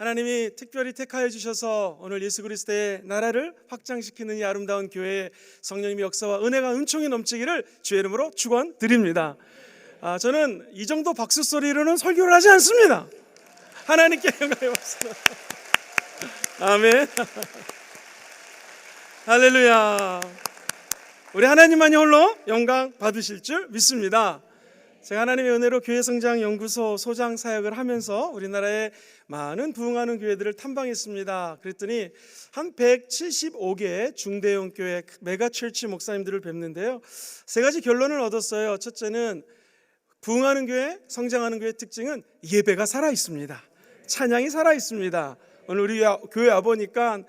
하나님이 특별히 택하여 주셔서 오늘 예수 그리스도의 나라를 확장시키는 이 아름다운 교회에 성령님의 역사와 은혜가 은총이 넘치기를 주의 이름으로 축원드립니다. 저는 이 정도 박수 소리로는 설교를 하지 않습니다. 하나님께 영광의 박수. 아멘. 할렐루야. 우리 하나님만이 홀로 영광 받으실 줄 믿습니다. 제가 하나님의 은혜로 교회성장연구소 소장 사역을 하면서 우리나라의 많은 부흥하는 교회들을 탐방했습니다. 그랬더니 한 175개의 중대형 교회 메가처치 목사님들을 뵙는데요, 세 가지 결론을 얻었어요. 첫째는 부흥하는 교회, 성장하는 교회의 특징은 예배가 살아있습니다. 찬양이 살아있습니다. 오늘 우리 교회 와보니까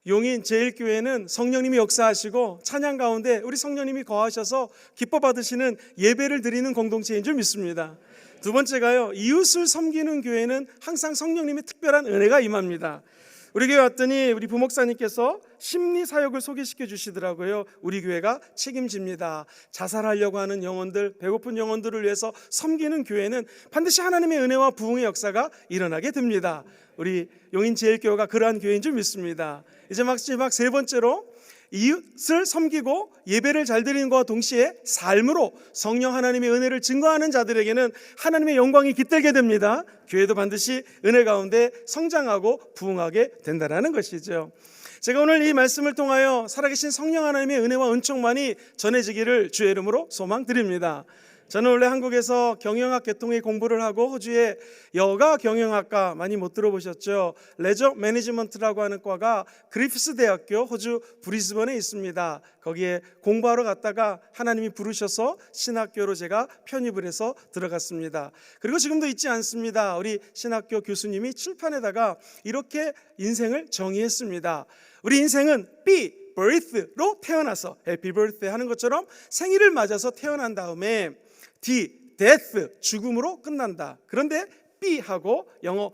용인 제1교회는 성령님이 역사하시고 찬양 가운데 우리 성령님이 거하셔서 기뻐 받으시는 예배를 드리는 공동체인 줄 믿습니다. 두 번째가요, 이웃을 섬기는 교회는 항상 성령님의 특별한 은혜가 임합니다. 우리 교회 왔더니 우리 부목사님께서 심리사역을 소개시켜 주시더라고요. 우리 교회가 책임집니다. 자살하려고 하는 영혼들, 배고픈 영혼들을 위해서 섬기는 교회는 반드시 하나님의 은혜와 부흥의 역사가 일어나게 됩니다. 우리 용인 제1교회가 그러한 교회인 줄 믿습니다. 이제 마지막 세 번째로, 이웃을 섬기고 예배를 잘 드리는 것과 동시에 삶으로 성령 하나님의 은혜를 증거하는 자들에게는 하나님의 영광이 깃들게 됩니다. 교회도 반드시 은혜 가운데 성장하고 부흥하게 된다는 것이죠. 제가 오늘 이 말씀을 통하여 살아계신 성령 하나님의 은혜와 은총만이 전해지기를 주의 이름으로 소망드립니다. 저는 원래 한국에서 경영학 계통의 공부를 하고 호주의 여가 경영학과, 많이 못 들어보셨죠? 레저 매니지먼트라고 하는 과가 그리피스 대학교 호주 브리즈번에 있습니다. 거기에 공부하러 갔다가 하나님이 부르셔서 신학교로 제가 편입을 해서 들어갔습니다. 그리고 지금도 잊지 않습니다. 우리 신학교 교수님이 칠판에다가 이렇게 인생을 정의했습니다. 우리 인생은 birth로 태어나서 해피 birthday 하는 것처럼 생일을 맞아서 태어난 다음에 death, 죽음으로 끝난다. 그런데 B하고 영어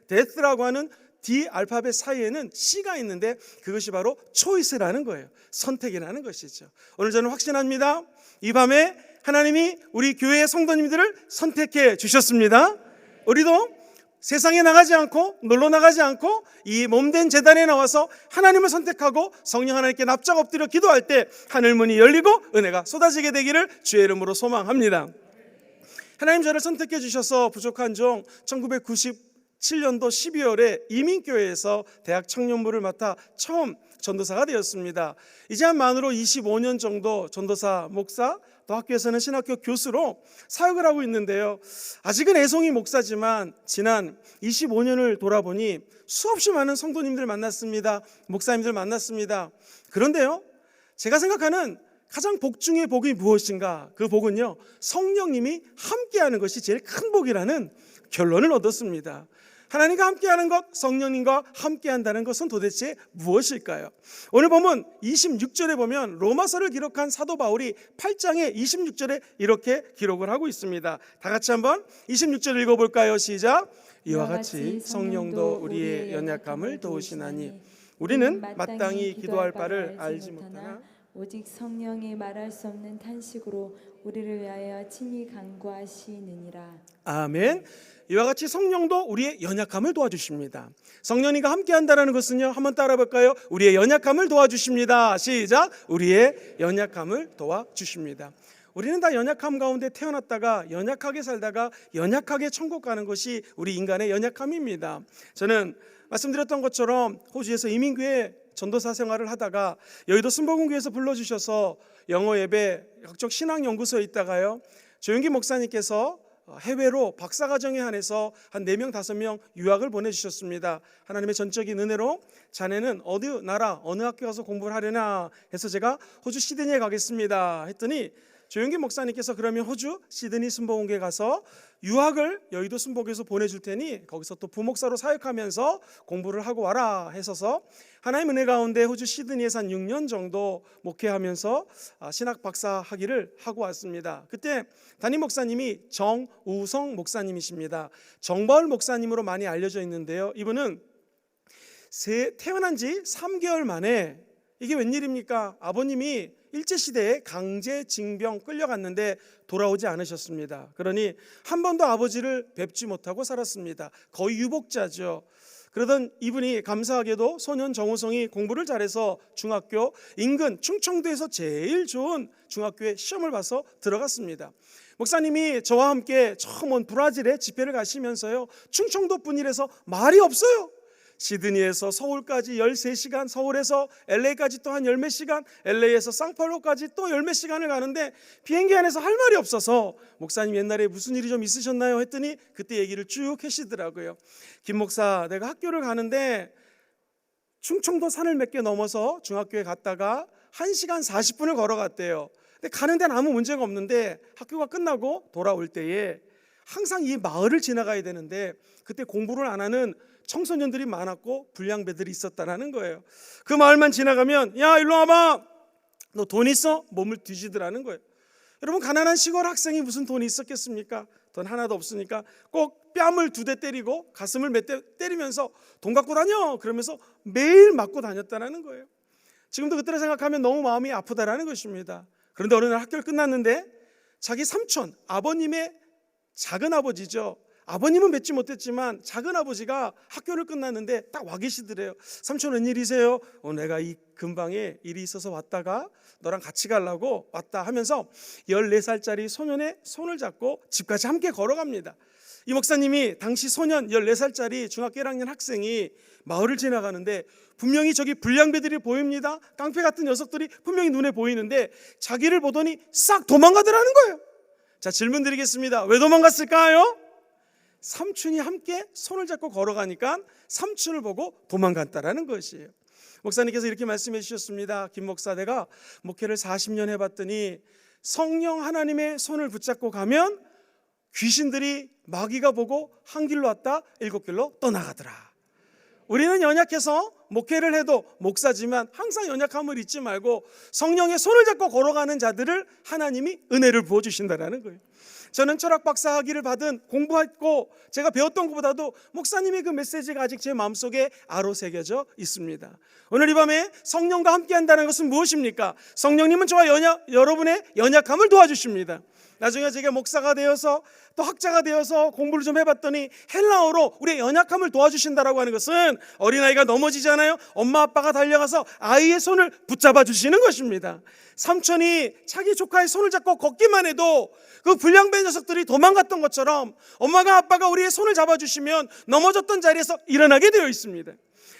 death라고 하는 D 알파벳 사이에는 C가 있는데 그것이 바로 choice라는 거예요. 선택이라는 것이죠. 오늘 저는 확신합니다. 이 밤에 하나님이 우리 교회의 성도님들을 선택해 주셨습니다. 우리도 세상에 나가지 않고 놀러 나가지 않고 이 몸된 제단에 나와서 하나님을 선택하고 성령 하나님께 납작 엎드려 기도할 때 하늘 문이 열리고 은혜가 쏟아지게 되기를 주의 이름으로 소망합니다. 하나님 저를 선택해 주셔서 부족한 종 1997년도 12월에 이민교회에서 대학 청년부를 맡아 처음 전도사가 되었습니다. 이제 한 만으로 25년 정도 전도사, 목사, 또 학교에서는 신학교 교수로 사역을 하고 있는데요, 아직은 애송이 목사지만 지난 25년을 돌아보니 수없이 많은 성도님들 만났습니다. 목사님들 만났습니다. 그런데요, 제가 생각하는 가장 복 중의 복이 무엇인가? 그 복은요, 성령님이 함께하는 것이 제일 큰 복이라는 결론을 얻었습니다. 하나님과 함께하는 것, 성령님과 함께한다는 것은 도대체 무엇일까요? 오늘 보면 26절에 보면 로마서를 기록한 사도 바울이 8장의 26절에 이렇게 기록을 하고 있습니다. 다 같이 한번 26절 읽어볼까요? 시작. 이와 같이 성령도 우리의 연약함을 도우시나니 우리는 마땅히 기도할 바를 알지 못하나 오직 성령이 말할 수 없는 탄식으로 우리를 위하여 친히 간구하시느니라. 아멘. 이와 같이 성령도 우리의 연약함을 도와주십니다. 성령님과 함께한다는 것은요, 한번 따라 볼까요? 우리의 연약함을 도와주십니다. 시작. 우리의 연약함을 도와주십니다. 우리는 다 연약함 가운데 태어났다가 연약하게 살다가 연약하게 천국 가는 것이 우리 인간의 연약함입니다. 저는 말씀드렸던 것처럼 호주에서 이민교회 전도사 생활을 하다가 여의도 순복음교회에서 불러주셔서 영어 예배, 각종 신학연구소에 있다가요, 조용기 목사님께서 해외로 박사과정에 한해서 한 4명, 5명 유학을 보내주셨습니다. 하나님의 전적인 은혜로 자네는 어디 나라, 어느 학교 가서 공부를 하려나 해서 제가 호주 시드니에 가겠습니다 했더니 조용기 목사님께서 그러면 호주 시드니 순복음교회 가서 유학을 여의도 순복음교회에서 보내줄 테니 거기서 또 부목사로 사역하면서 공부를 하고 와라 해서서 하나님 은혜 가운데 호주 시드니에서 한 6년 정도 목회하면서 신학 박사 학위를 하고 왔습니다. 그때 담임 목사님이 정우성 목사님이십니다. 정바울 목사님으로 많이 알려져 있는데요, 이분은 태어난 지 3개월 만에, 이게 웬일입니까? 아버님이 일제시대에 강제 징병 끌려갔는데 돌아오지 않으셨습니다. 그러니 한 번도 아버지를 뵙지 못하고 살았습니다. 거의 유복자죠. 그러던 이분이 감사하게도 소년 정우성이 공부를 잘해서 중학교 인근 충청도에서 제일 좋은 중학교에 시험을 봐서 들어갔습니다. 목사님이 저와 함께 처음 온 브라질에 집회를 가시면서요, 충청도 분이라서 말이 없어요. 시드니에서 서울까지 13시간, 서울에서 LA까지 또 한 열 몇 시간, LA에서 상파울로까지 또 열 몇 시간을 가는데 비행기 안에서 할 말이 없어서 목사님 옛날에 무슨 일이 좀 있으셨나요? 했더니 그때 얘기를 쭉 하시더라고요. 김 목사, 내가 학교를 가는데 충청도 산을 몇 개 넘어서 중학교에 갔다가 1시간 40분을 걸어갔대요. 근데 가는 데는 아무 문제가 없는데 학교가 끝나고 돌아올 때에 항상 이 마을을 지나가야 되는데 그때 공부를 안 하는 청소년들이 많았고 불량배들이 있었다라는 거예요. 그 마을만 지나가면 야 일로 와봐, 너 돈 있어? 몸을 뒤지더라는 거예요. 여러분, 가난한 시골 학생이 무슨 돈이 있었겠습니까? 돈 하나도 없으니까 꼭 뺨을 2대 때리고 가슴을 몇 대 때리면서 돈 갖고 다녀 그러면서 매일 맞고 다녔다는 거예요. 지금도 그때를 생각하면 너무 마음이 아프다라는 것입니다. 그런데 어느 날 학교를 끝났는데 자기 삼촌, 아버님의 작은 아버지죠. 아버님은 뵙지 못했지만 작은 아버지가 학교를 끝났는데 딱 와 계시더래요. 삼촌 웬일이세요? 내가 이 근방에 일이 있어서 왔다가 너랑 같이 가려고 왔다 하면서 14살짜리 소년의 손을 잡고 집까지 함께 걸어갑니다. 이 목사님이 당시 소년 14살짜리 중학교 1학년 학생이 마을을 지나가는데 분명히 저기 불량배들이 보입니다. 깡패 같은 녀석들이 분명히 눈에 보이는데 자기를 보더니 싹 도망가더라는 거예요. 자, 질문 드리겠습니다. 왜 도망갔을까요? 삼촌이 함께 손을 잡고 걸어가니까 삼촌을 보고 도망갔다라는 것이에요. 목사님께서 이렇게 말씀해 주셨습니다. 김 목사, 내가 목회를 40년 해봤더니 성령 하나님의 손을 붙잡고 가면 귀신들이 마귀가 보고 한 길로 왔다 7길로 떠나가더라. 우리는 연약해서 목회를 해도 목사지만 항상 연약함을 잊지 말고 성령의 손을 잡고 걸어가는 자들을 하나님이 은혜를 부어주신다는 거예요. 저는 철학 박사 학위를 받은 공부했고 제가 배웠던 것보다도 목사님의 그 메시지가 아직 제 마음속에 아로새겨져 있습니다. 오늘 이 밤에 성령과 함께한다는 것은 무엇입니까? 성령님은 저와 여러분의 연약함을 도와주십니다. 나중에 제가 목사가 되어서 또 학자가 되어서 공부를 좀 해봤더니 헬라어로 우리의 연약함을 도와주신다라고 하는 것은 어린아이가 넘어지잖아요. 엄마 아빠가 달려가서 아이의 손을 붙잡아 주시는 것입니다. 삼촌이 자기 조카의 손을 잡고 걷기만 해도 그 불량배 녀석들이 도망갔던 것처럼 엄마가 아빠가 우리의 손을 잡아주시면 넘어졌던 자리에서 일어나게 되어 있습니다.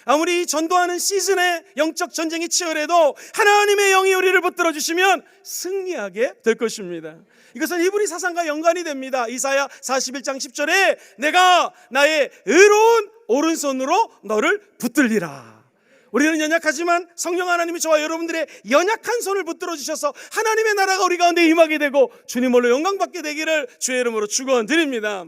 아무리 전도하는 시즌에 영적 전쟁이 치열해도 하나님의 영이 우리를 붙들어 주시면 승리하게 될 것입니다. 이것은 히브리 사상과 연관이 됩니다. 이사야 41장 10절에 내가 나의 의로운 오른손으로 너를 붙들리라. 우리는 연약하지만 성령 하나님이 저와 여러분들의 연약한 손을 붙들어 주셔서 하나님의 나라가 우리 가운데 임하게 되고 주님 홀로 영광받게 되기를 주의 이름으로 축원드립니다.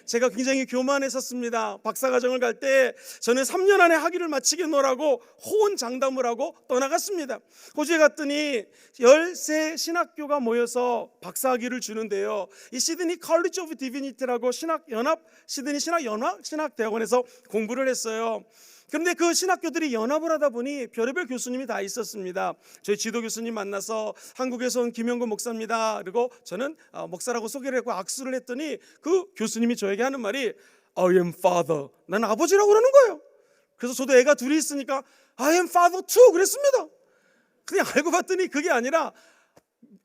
제가 굉장히 교만했었습니다. 박사과정을 갈 때 저는 3년 안에 학위를 마치겠노라고 호언장담을 하고 떠나갔습니다. 호주에 갔더니 13 신학교가 모여서 박사학위를 주는데요, 이 시드니 컬리지 오브 디비니티라고 시드니 신학대학원에서 공부를 했어요. 그런데 그 신학교들이 연합을 하다 보니 별의별 교수님이 다 있었습니다. 저희 지도 교수님 만나서 한국에서 온 김영근 목사입니다. 그리고 저는 목사라고 소개를 했고 악수를 했더니 그 교수님이 저에게 하는 말이 I am father, 난 아버지라고 그러는 거예요. 그래서 저도 애가 둘이 있으니까 I am father too 그랬습니다. 그냥 알고 봤더니 그게 아니라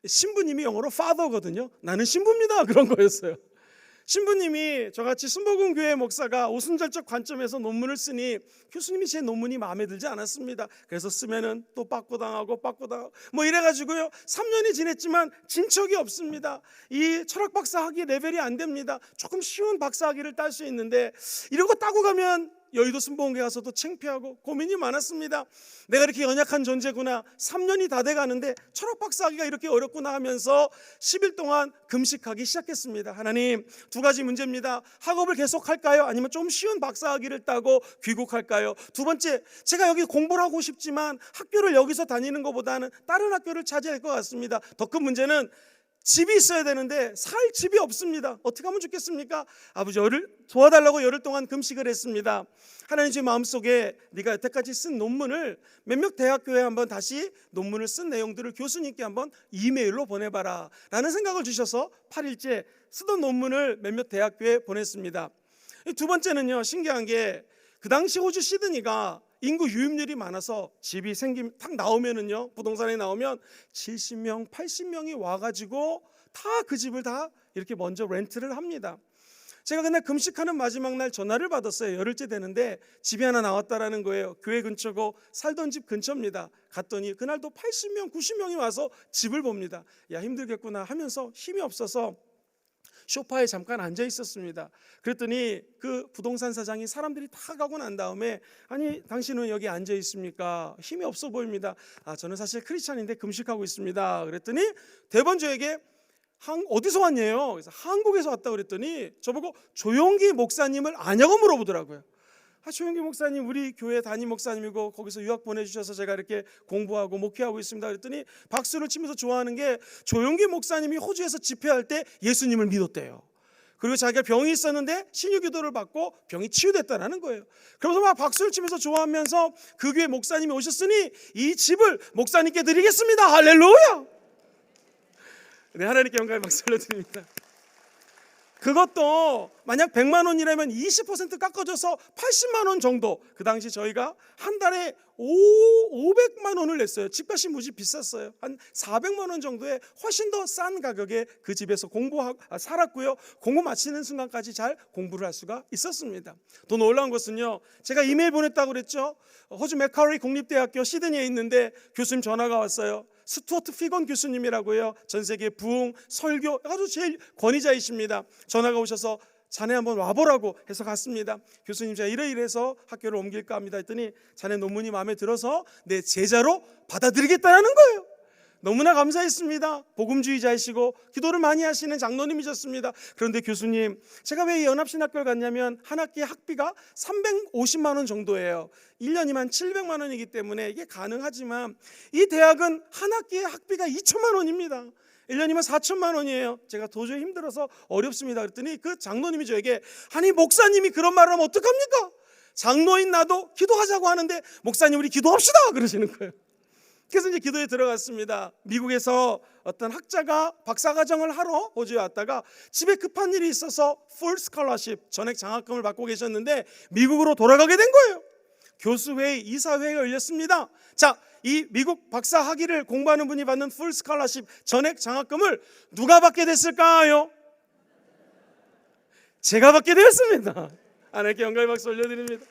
신부님이 영어로 father거든요. 나는 신부입니다 그런 거였어요. 신부님이 저같이 순복음교회 목사가 오순절적 관점에서 논문을 쓰니 교수님이 제 논문이 마음에 들지 않았습니다. 그래서 쓰면은 또 빠꾸당하고 뭐 이래가지고요 3년이 지냈지만 진척이 없습니다. 이 철학 박사 학위 레벨이 안 됩니다. 조금 쉬운 박사 학위를 딸 수 있는데 이런 거 따고 가면 여의도 순복음교회 가서도 창피하고 고민이 많았습니다. 내가 이렇게 연약한 존재구나. 3년이 다 돼가는데 철학 박사 하기가 이렇게 어렵구나 하면서 10일 동안 금식하기 시작했습니다. 하나님, 2가지 문제입니다. 학업을 계속할까요? 아니면 좀 쉬운 박사 학위를 따고 귀국할까요? 2번째, 제가 여기 공부를 하고 싶지만 학교를 여기서 다니는 것보다는 다른 학교를 찾아야 할 것 같습니다. 더 큰 문제는 집이 있어야 되는데 살 집이 없습니다. 어떻게 하면 좋겠습니까? 아버지 열을 도와달라고 열흘 동안 금식을 했습니다. 하나님 제 마음속에 네가 여태까지 쓴 논문을 몇몇 대학교에 한번 다시 논문을 쓴 내용들을 교수님께 한번 이메일로 보내봐라 라는 생각을 주셔서 8일째 쓰던 논문을 몇몇 대학교에 보냈습니다. 두 번째는요, 신기한 게 그 당시 호주 시드니가 인구 유입률이 많아서 집이 딱 나오면은요, 부동산에 나오면 70명, 80명이 와가지고 다 그 집을 다 이렇게 먼저 렌트를 합니다. 제가 그날 금식하는 마지막 날 전화를 받았어요. 열흘째 되는데 집이 하나 나왔다라는 거예요. 교회 근처고 살던 집 근처입니다. 갔더니 그날도 80명, 90명이 와서 집을 봅니다. 야, 힘들겠구나 하면서 힘이 없어서 소파에 잠깐 앉아 있었습니다. 그랬더니 그 부동산 사장이 사람들이 다 가고 난 다음에 아니 당신은 여기 앉아 있습니까? 힘이 없어 보입니다. 저는 사실 크리스찬인데 금식하고 있습니다. 그랬더니 대번저에게 어디서 왔냐요? 그래서 한국에서 왔다 그랬더니 저보고 조용기 목사님을 아냐고 물어보더라고요. 조용기 목사님 우리 교회 담임 목사님이고 거기서 유학 보내주셔서 제가 이렇게 공부하고 목회하고 있습니다. 그랬더니 박수를 치면서 좋아하는 게 조용기 목사님이 호주에서 집회할 때 예수님을 믿었대요. 그리고 자기가 병이 있었는데 신유기도를 받고 병이 치유됐다는 거예요. 그러면서 막 박수를 치면서 좋아하면서 그 교회 목사님이 오셨으니 이 집을 목사님께 드리겠습니다. 할렐루야. 네, 하나님께 영광의 박수 올려드립니다. 그것도 만약 100만 원이라면 20% 깎아줘서 80만 원 정도. 그 당시 저희가 한 달에 500만 원을 냈어요. 집값이 무지 비쌌어요. 한 400만 원 정도에 훨씬 더 싼 가격에 그 집에서 살았고요. 공부 마치는 순간까지 잘 공부를 할 수가 있었습니다. 더 놀라운 것은요, 제가 이메일 보냈다고 그랬죠. 호주 맥쿼리 국립대학교 시드니에 있는데 교수님 전화가 왔어요. 스튜어트 피건 교수님이라고요. 전 세계 부흥, 설교 아주 제일 권위자이십니다. 전화가 오셔서 자네 한번 와보라고 해서 갔습니다. 교수님 제가 이래서 학교를 옮길까 합니다 했더니 자네 논문이 마음에 들어서 내 제자로 받아들이겠다는 거예요. 너무나 감사했습니다. 복음주의자이시고 기도를 많이 하시는 장로님이셨습니다. 그런데 교수님, 제가 왜 이 연합신학교를 갔냐면 한 학기에 학비가 350만 원 정도예요. 1년이면 700만 원이기 때문에 이게 가능하지만 이 대학은 한 학기에 학비가 2천만 원입니다. 1년이면 4천만 원이에요. 제가 도저히 힘들어서 어렵습니다. 그랬더니 그 장로님이 저에게 아니 목사님이 그런 말을 하면 어떡합니까? 장로인 나도 기도하자고 하는데 목사님 우리 기도합시다 그러시는 거예요. 그래서 이제 기도에 들어갔습니다. 미국에서 어떤 학자가 박사과정을 하러 호주에 왔다가 집에 급한 일이 있어서 풀 스칼러십 전액 장학금을 받고 계셨는데 미국으로 돌아가게 된 거예요. 교수회의, 이사회가 열렸습니다. 자, 이 미국 박사 학위를 공부하는 분이 받는 풀 스칼러십 전액 장학금을 누가 받게 됐을까요? 제가 받게 되었습니다. 하나님께 영광의 박수 올려드립니다.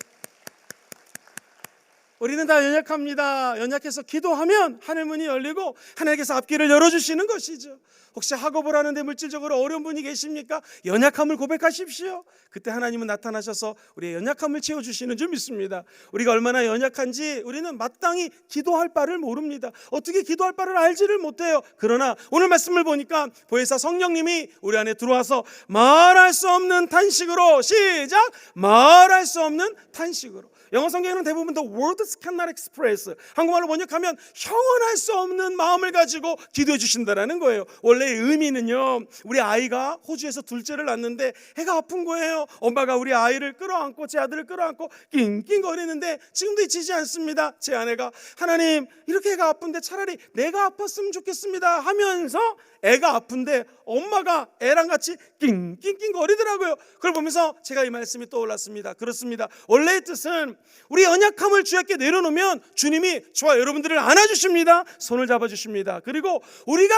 우리는 다 연약합니다. 연약해서 기도하면 하늘문이 열리고 하나님께서 앞길을 열어주시는 것이죠. 혹시 학업을 하는데 물질적으로 어려운 분이 계십니까? 연약함을 고백하십시오. 그때 하나님은 나타나셔서 우리의 연약함을 채워주시는 줄 믿습니다. 우리가 얼마나 연약한지 우리는 마땅히 기도할 바를 모릅니다. 어떻게 기도할 바를 알지를 못해요. 그러나 오늘 말씀을 보니까 보혜사 성령님이 우리 안에 들어와서 말할 수 없는 탄식으로 시작! 말할 수 없는 탄식으로. 영어 성경에는 대부분 the words cannot express, 한국말로 번역하면 형언할 수 없는 마음을 가지고 기도해 주신다라는 거예요. 원래 의미는요, 우리 아이가 호주에서 둘째를 낳는데 해가 아픈 거예요. 엄마가 우리 아이를 끌어안고 제 아들을 끌어안고 낑낑거리는데 지금도 잊히지 않습니다. 제 아내가 하나님 이렇게 애가 아픈데 차라리 내가 아팠으면 좋겠습니다 하면서 애가 아픈데 엄마가 애랑 같이 낑낑거리더라고요. 그걸 보면서 제가 이 말씀이 떠올랐습니다. 그렇습니다. 원래의 뜻은 우리 연약함을 주님께 내려놓으면 주님이 저와 여러분들을 안아주십니다. 손을 잡아주십니다. 그리고 우리가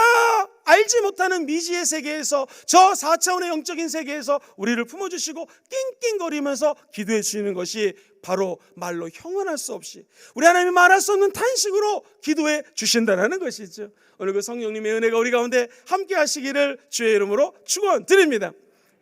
알지 못하는 미지의 세계에서 저 4차원의 영적인 세계에서 우리를 품어주시고 낑낑거리면서 기도해 주시는 것이 바로 말로 형언할 수 없이 우리 하나님이 말할 수 없는 탄식으로 기도해 주신다는 것이죠. 오늘 그 성령님의 은혜가 우리 가운데 함께 하시기를 주의 이름으로 축원드립니다.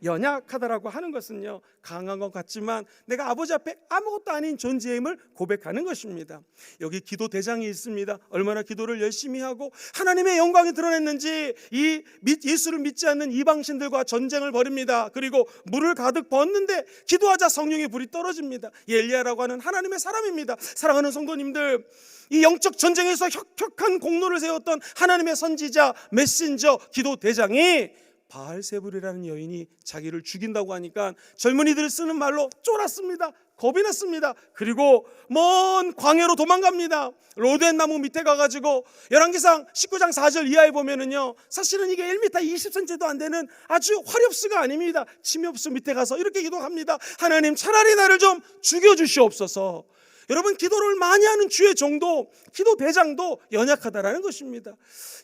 연약하다라고 하는 것은요, 강한 것 같지만 내가 아버지 앞에 아무것도 아닌 존재임을 고백하는 것입니다. 여기 기도 대장이 있습니다. 얼마나 기도를 열심히 하고 하나님의 영광이 드러냈는지 이 예수를 믿지 않는 이방신들과 전쟁을 벌입니다. 그리고 물을 가득 붓는데 기도하자 성령의 불이 떨어집니다. 엘리야라고 하는 하나님의 사람입니다. 사랑하는 성도님들, 이 영적 전쟁에서 혁혁한 공로를 세웠던 하나님의 선지자, 메신저, 기도 대장이 바알세불이라는 여인이 자기를 죽인다고 하니까 젊은이들 쓰는 말로 쫄았습니다. 겁이 났습니다. 그리고 먼 광야로 도망갑니다. 로덴 나무 밑에 가가지고 열왕기상 19장 4절 이하에 보면은요, 사실은 이게 1m 20cm도 안 되는 아주 화렵스가 아닙니다. 침엽수 밑에 가서 이렇게 기도합니다. 하나님, 차라리 나를 좀 죽여주시옵소서. 여러분, 기도를 많이 하는 주의 종도, 기도 대장도 연약하다라는 것입니다.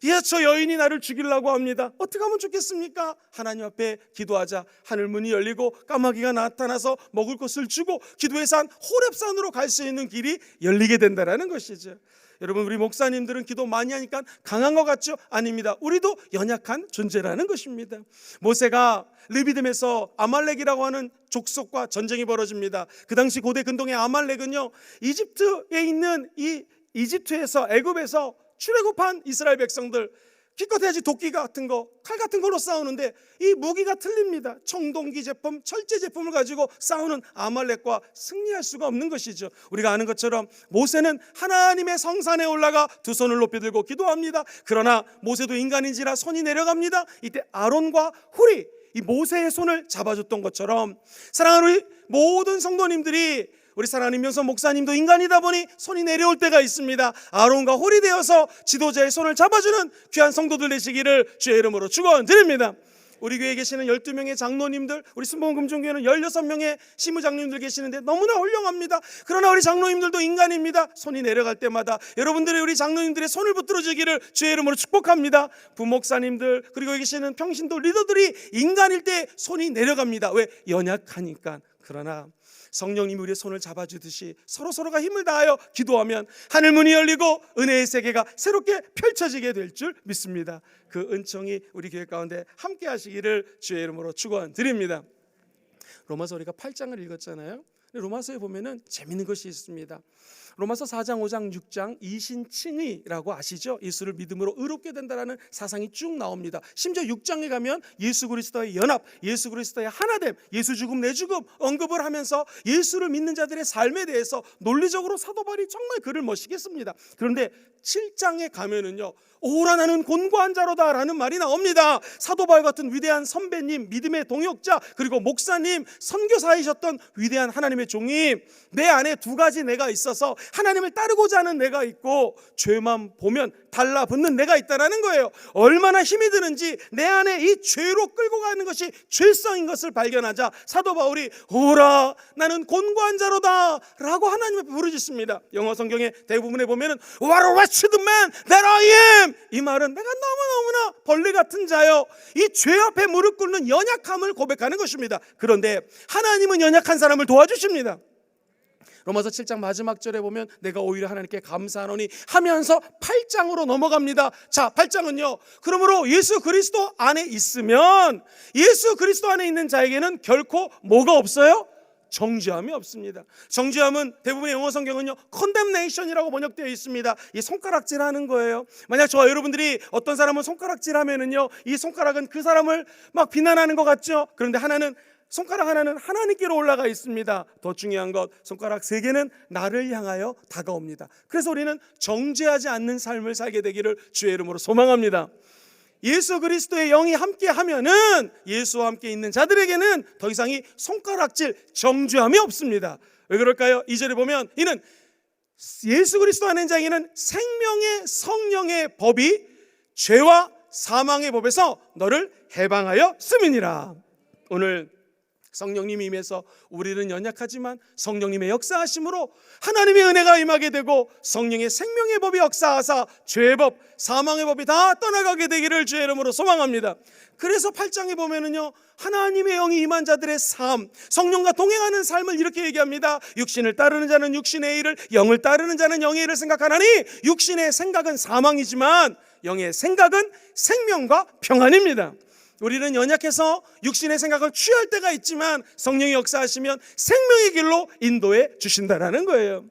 예, 저 여인이 나를 죽이려고 합니다. 어떻게 하면 좋겠습니까? 하나님 앞에 기도하자. 하늘 문이 열리고 까마귀가 나타나서 먹을 것을 주고 기도의 산 호렙산으로 갈 수 있는 길이 열리게 된다라는 것이죠. 여러분, 우리 목사님들은 기도 많이 하니까 강한 것 같죠? 아닙니다. 우리도 연약한 존재라는 것입니다. 모세가 르비딤에서 아말렉이라고 하는 족속과 전쟁이 벌어집니다. 그 당시 고대 근동의 아말렉은요, 이집트에 있는 이집트에서, 애굽에서 출애굽한 이스라엘 백성들, 기껏해야지 도끼 같은 거, 칼 같은 걸로 싸우는데 이 무기가 틀립니다. 청동기 제품, 철제 제품을 가지고 싸우는 아말렉과 승리할 수가 없는 것이죠. 우리가 아는 것처럼 모세는 하나님의 성산에 올라가 두 손을 높이 들고 기도합니다. 그러나 모세도 인간인지라 손이 내려갑니다. 이때 아론과 훌이 이 모세의 손을 잡아줬던 것처럼, 사랑하는 우리 모든 성도님들이, 우리 사랑하는 임명선 목사님도 인간이다 보니 손이 내려올 때가 있습니다. 아론과 홀이 되어서 지도자의 손을 잡아주는 귀한 성도들 되시기를 주의 이름으로 축원드립니다. 우리 교회에 계시는 12명의 장로님들, 우리 순복음금종교회는 16명의 시무장님들 계시는데 너무나 훌륭합니다. 그러나 우리 장로님들도 인간입니다. 손이 내려갈 때마다 여러분들이 우리 장로님들의 손을 붙들어 주기를 주의 이름으로 축복합니다. 부목사님들, 그리고 여기 계시는 평신도 리더들이 인간일 때 손이 내려갑니다. 왜? 연약하니까. 그러나 성령님이 우리의 손을 잡아주듯이 서로가 힘을 다하여 기도하면 하늘문이 열리고 은혜의 세계가 새롭게 펼쳐지게 될 줄 믿습니다. 그 은총이 우리 교회 가운데 함께 하시기를 주의 이름으로 축원드립니다. 로마서 우리가 8장을 읽었잖아요. 로마서에 보면은 재밌는 것이 있습니다. 로마서 4장, 5장, 6장 이신칭의라고 아시죠? 예수를 믿음으로 의롭게 된다라는 사상이 쭉 나옵니다. 심지어 6장에 가면 예수 그리스도의 연합, 예수 그리스도의 하나됨, 예수 죽음 내 죽음 언급을 하면서 예수를 믿는 자들의 삶에 대해서 논리적으로 사도 바울이 정말 글을 멋있게 씁니다. 그런데 7장에 가면은요, 오라 나는 곤고한 자로다 라는 말이 나옵니다. 사도 바울 같은 위대한 선배님, 믿음의 동역자, 그리고 목사님, 선교사이셨던 위대한 하나님의 종이 내 안에 두 가지 내가 있어서 하나님을 따르고자 하는 내가 있고 죄만 보면 달라붙는 내가 있다라는 거예요. 얼마나 힘이 드는지 내 안에 이 죄로 끌고 가는 것이 죄성인 것을 발견하자 사도 바울이 오라 나는 곤고한 자로다 라고 하나님 앞에 부르짖습니다. 영어 성경의 대부분에 보면은 What a wretched man that I am, 이 말은 내가 너무너무나 벌레 같은 자요, 이 죄 앞에 무릎 꿇는 연약함을 고백하는 것입니다. 그런데 하나님은 연약한 사람을 도와주십니다. 로마서 7장 마지막 절에 보면 내가 오히려 하나님께 감사하노니 하면서 8장으로 넘어갑니다. 자, 8장은요, 그러므로 예수 그리스도 안에 있으면, 예수 그리스도 안에 있는 자에게는 결코 뭐가 없어요? 정죄함이 없습니다. 정죄함은 대부분의 영어 성경은요 condemnation이라고 번역되어 있습니다. 이 손가락질하는 거예요. 만약 저와 여러분들이 어떤 사람은 손가락질하면은요, 이 손가락은 그 사람을 막 비난하는 것 같죠? 그런데 손가락 하나는 하나님께로 올라가 있습니다. 더 중요한 것, 손가락 3개는 나를 향하여 다가옵니다. 그래서 우리는 정죄하지 않는 삶을 살게 되기를 주의 이름으로 소망합니다. 예수 그리스도의 영이 함께 하면은, 예수와 함께 있는 자들에게는 더 이상 이 손가락질, 정죄함이 없습니다. 왜 그럴까요? 2절에 보면 이는 예수 그리스도 안에 있는 자에게는 생명의 성령의 법이 죄와 사망의 법에서 너를 해방하여 씀이니라. 오늘 성령님이 임해서 우리는 연약하지만 성령님의 역사하심으로 하나님의 은혜가 임하게 되고 성령의 생명의 법이 역사하사 죄의 법, 사망의 법이 다 떠나가게 되기를 주의 이름으로 소망합니다. 그래서 8장에 보면은요, 하나님의 영이 임한 자들의 삶, 성령과 동행하는 삶을 이렇게 얘기합니다. 육신을 따르는 자는 육신의 일을, 영을 따르는 자는 영의 일을 생각하나니 육신의 생각은 사망이지만 영의 생각은 생명과 평안입니다. 우리는 연약해서 육신의 생각을 취할 때가 있지만 성령이 역사하시면 생명의 길로 인도해 주신다라는 거예요.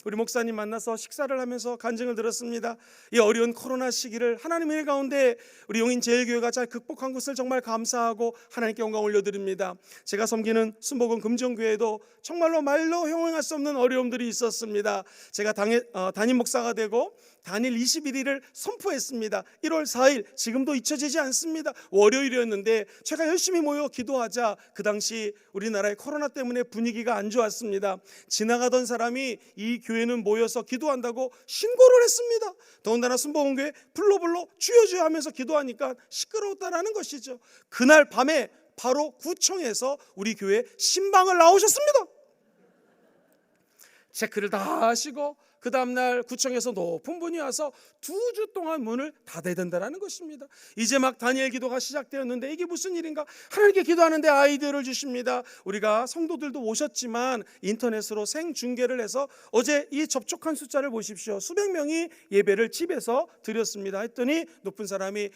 우리 목사님 만나서 식사를 하면서 간증을 들었습니다. 이 어려운 코로나 시기를 하나님의 일 가운데 우리 용인제일교회가 잘 극복한 것을 정말 감사하고 하나님께 영광 올려드립니다. 제가 섬기는 순복음 금정교회도 정말로 말로 형용할 수 없는 어려움들이 있었습니다. 제가 담임 목사가 되고 단일 21일을 선포했습니다. 1월 4일 지금도 잊혀지지 않습니다. 월요일이었는데 제가 열심히 모여 기도하자 그 당시 우리나라의 코로나 때문에 분위기가 안 좋았습니다. 지나가던 사람이 이 교회는 모여서 기도한다고 신고를 했습니다. 더군다나 순복음교회 불러 주여 하면서 기도하니까 시끄러웠다라는 것이죠. 그날 밤에 바로 구청에서 우리 교회 신방을 나오셨습니다. 체크를 다 하시고 그 다음날 구청에서 높은 분이 와서 2주 동안 문을 닫아야 된다는 것입니다. 이제 막 다니엘 기도가 시작되었는데 이게 무슨 일인가? 하나님께 기도하는데 아이디어를 주십니다. 우리가 성도들도 오셨지만 인터넷으로 생중계를 해서 어제 이 접촉한 숫자를 보십시오. 수백 명이 예배를 집에서 드렸습니다. 했더니 높은 사람이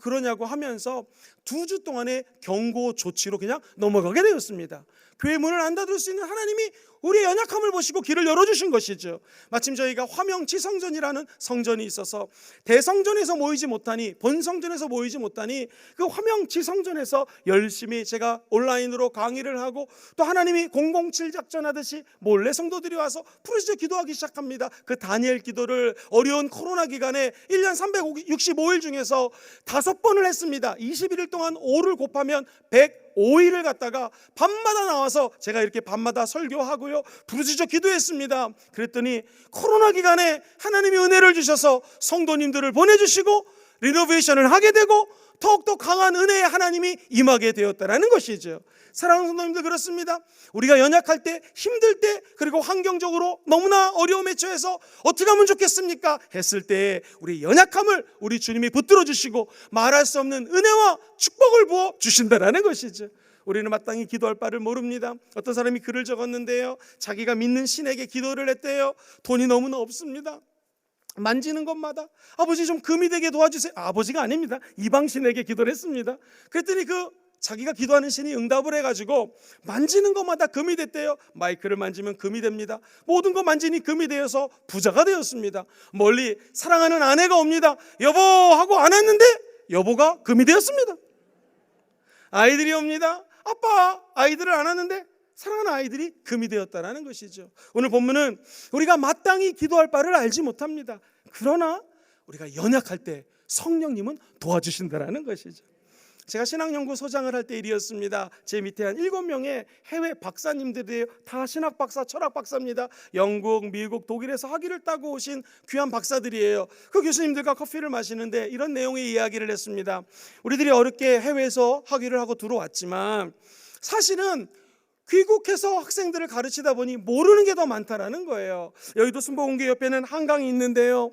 그러냐고 하면서 2주 동안의 경고 조치로 그냥 넘어가게 되었습니다. 교회 문을 안 닫을 수 있는 하나님이 우리의 연약함을 보시고 길을 열어주신 것이죠. 마침 저희가 화명지성전이라는 성전이 있어서 대성전에서 모이지 못하니 본성전에서 모이지 못하니 그 화명지성전에서 열심히 제가 온라인으로 강의를 하고 또 하나님이 007 작전하듯이 몰래 성도들이 와서 부르짖어 기도하기 시작합니다. 그 다니엘 기도를 어려운 코로나 기간에 1년 365일 중에서 5번을 했습니다. 21일 동안 5를 곱하면 105일을 갖다가 밤마다 나와서 제가 이렇게 밤마다 설교하고요 부르짖어 기도했습니다. 그랬더니 코로나 기간에 하나님이 은혜를 주셔서 성도님들을 보내주시고 리노베이션을 하게 되고 더욱더 강한 은혜의 하나님이 임하게 되었다라는 것이죠. 사랑하는 성도님들, 그렇습니다. 우리가 연약할 때, 힘들 때, 그리고 환경적으로 너무나 어려움에 처해서 어떻게 하면 좋겠습니까? 했을 때 우리 연약함을 우리 주님이 붙들어 주시고 말할 수 없는 은혜와 축복을 부어 주신다라는 것이죠. 우리는 마땅히 기도할 바를 모릅니다. 어떤 사람이 글을 적었는데요, 자기가 믿는 신에게 기도를 했대요. 돈이 너무나 없습니다. 만지는 것마다 아버지 좀 금이 되게 도와주세요. 아버지가 아닙니다. 이방신에게 기도를 했습니다. 그랬더니 자기가 기도하는 신이 응답을 해가지고 만지는 것마다 금이 됐대요. 마이크를 만지면 금이 됩니다. 모든 거 만지니 금이 되어서 부자가 되었습니다. 멀리 사랑하는 아내가 옵니다. 여보 하고 안았는데 여보가 금이 되었습니다. 아이들이 옵니다. 아빠, 아이들을 안았는데 사랑하는 아이들이 금이 되었다라는 것이죠. 오늘 본문은 우리가 마땅히 기도할 바를 알지 못합니다. 그러나 우리가 연약할 때 성령님은 도와주신다라는 것이죠. 제가 신학연구소장을 할 때 일이었습니다. 제 밑에 한 7명의 해외 박사님들이에요. 다 신학 박사, 철학 박사입니다. 영국, 미국, 독일에서 학위를 따고 오신 귀한 박사들이에요. 그 교수님들과 커피를 마시는데 이런 내용의 이야기를 했습니다. 우리들이 어렵게 해외에서 학위를 하고 들어왔지만 사실은 귀국해서 학생들을 가르치다 보니 모르는 게 더 많다라는 거예요. 여의도 순복음교회 옆에는 한강이 있는데요,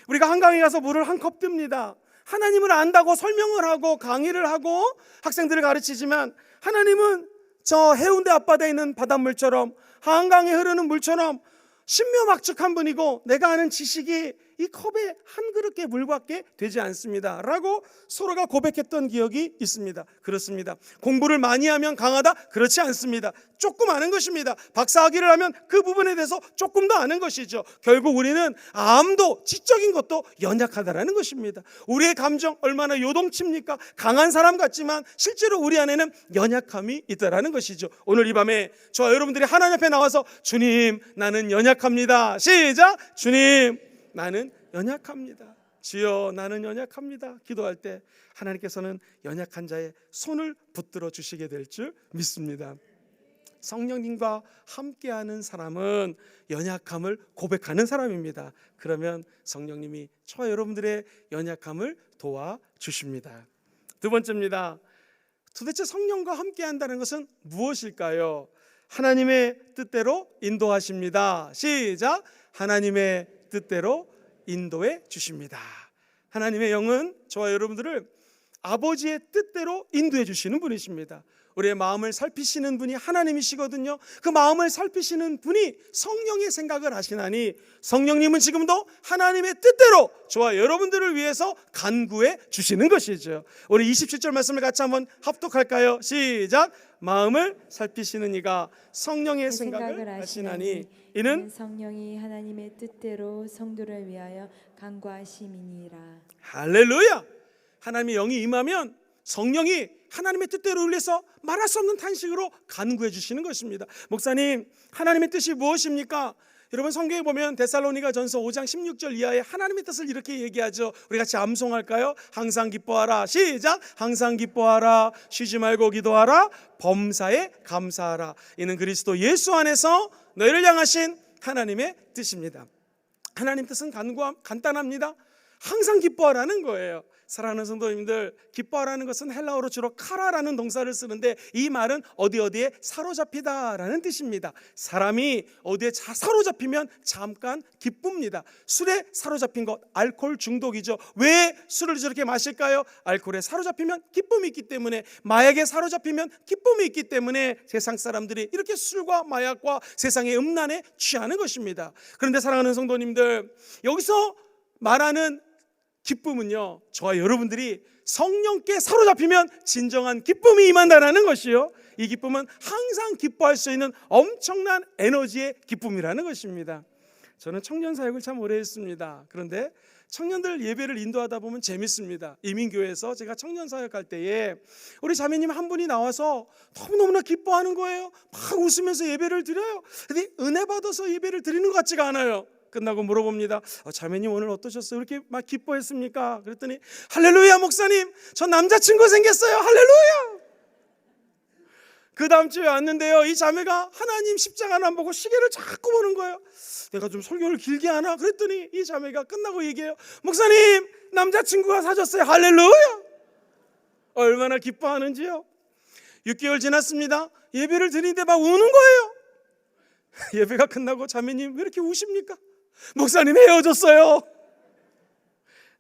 우리가 한강에 가서 물을 한 컵 듭니다. 하나님을 안다고 설명을 하고 강의를 하고 학생들을 가르치지만 하나님은 저 해운대 앞바다에 있는 바닷물처럼 한강에 흐르는 물처럼 신묘막측한 분이고 내가 아는 지식이 이 컵에 한 그릇의 물밖에 되지 않습니다 라고 서로가 고백했던 기억이 있습니다. 그렇습니다. 공부를 많이 하면 강하다? 그렇지 않습니다. 조금 아는 것입니다. 박사학위를 하면 그 부분에 대해서 조금 더 아는 것이죠. 결국 우리는 암도 지적인 것도 연약하다라는 것입니다. 우리의 감정 얼마나 요동칩니까? 강한 사람 같지만 실제로 우리 안에는 연약함이 있다라는 것이죠. 오늘 이 밤에 저와 여러분들이 하나님 앞에 나와서 주님 나는 연약합니다. 시작! 주님 나는 연약합니다. 주여 나는 연약합니다. 기도할 때 하나님께서는 연약한 자의 손을 붙들어 주시게 될 줄 믿습니다. 성령님과 함께하는 사람은 연약함을 고백하는 사람입니다. 그러면 성령님이 저와 여러분들의 연약함을 도와주십니다. 두 번째입니다. 도대체 성령과 함께한다는 것은 무엇일까요? 하나님의 뜻대로 인도하십니다. 시작! 하나님의 뜻대로 인도해 주십니다. 하나님의 영은 저와 여러분들을 아버지의 뜻대로 인도해 주시는 분이십니다. 우리의 마음을 살피시는 분이 하나님이시거든요. 그 마음을 살피시는 분이 성령의 생각을 하시나니 성령님은 지금도 하나님의 뜻대로 저와 여러분들을 위해서 간구해 주시는 것이죠. 우리 27절 말씀을 같이 한번 합독할까요? 시작. 마음을 살피시는 이가 성령의 생각을 하시나니 이는 성령이 하나님의 뜻대로 성도를 위하여 간구하심이니라. 할렐루야. 하나님의 영이 임하면 성령이 하나님의 뜻대로 위해서 말할 수 없는 탄식으로 간구해 주시는 것입니다. 목사님, 하나님의 뜻이 무엇입니까? 여러분 성경에 보면 데살로니가전서 5장 16절 이하에 하나님의 뜻을 이렇게 얘기하죠. 우리 같이 암송할까요? 항상 기뻐하라. 시작. 항상 기뻐하라. 쉬지 말고 기도하라. 범사에 감사하라. 이는 그리스도 예수 안에서 너희를 향하신 하나님의 뜻입니다. 하나님 뜻은 간단합니다. 항상 기뻐하라는 거예요. 사랑하는 성도님들, 기뻐하라는 것은 헬라어로 주로 카라라는 동사를 쓰는데 이 말은 어디에 사로잡히다라는 뜻입니다. 사람이 어디에 사로잡히면 잠깐 기쁩니다. 술에 사로잡힌 것, 알코올 중독이죠. 왜 술을 저렇게 마실까요? 알코올에 사로잡히면 기쁨이 있기 때문에, 마약에 사로잡히면 기쁨이 있기 때문에 세상 사람들이 이렇게 술과 마약과 세상의 음란에 취하는 것입니다. 그런데 사랑하는 성도님들, 여기서 말하는 기쁨은요, 저와 여러분들이 성령께 사로잡히면 진정한 기쁨이 임한다는 것이요, 이 기쁨은 항상 기뻐할 수 있는 엄청난 에너지의 기쁨이라는 것입니다. 저는 청년 사역을 참 오래 했습니다. 그런데 청년들 예배를 인도하다 보면 재밌습니다. 이민교회에서 제가 청년 사역할 때에 우리 자매님 한 분이 나와서 너무너무나 기뻐하는 거예요. 막 웃으면서 예배를 드려요. 근데 은혜 받아서 예배를 드리는 것 같지가 않아요. 끝나고 물어봅니다. 자매님 오늘 어떠셨어요? 이렇게 막 기뻐했습니까? 그랬더니 할렐루야 목사님, 저 남자친구 생겼어요. 할렐루야. 그 다음 주에 왔는데요, 이 자매가 하나님 십자가는 안 보고 시계를 자꾸 보는 거예요. 내가 좀 설교를 길게 하나? 그랬더니 이 자매가 끝나고 얘기해요. 목사님, 남자친구가 사줬어요. 할렐루야. 얼마나 기뻐하는지요. 6개월 지났습니다. 예배를 드리는데 막 우는 거예요. 예배가 끝나고 자매님 왜 이렇게 우십니까? 목사님 헤어졌어요.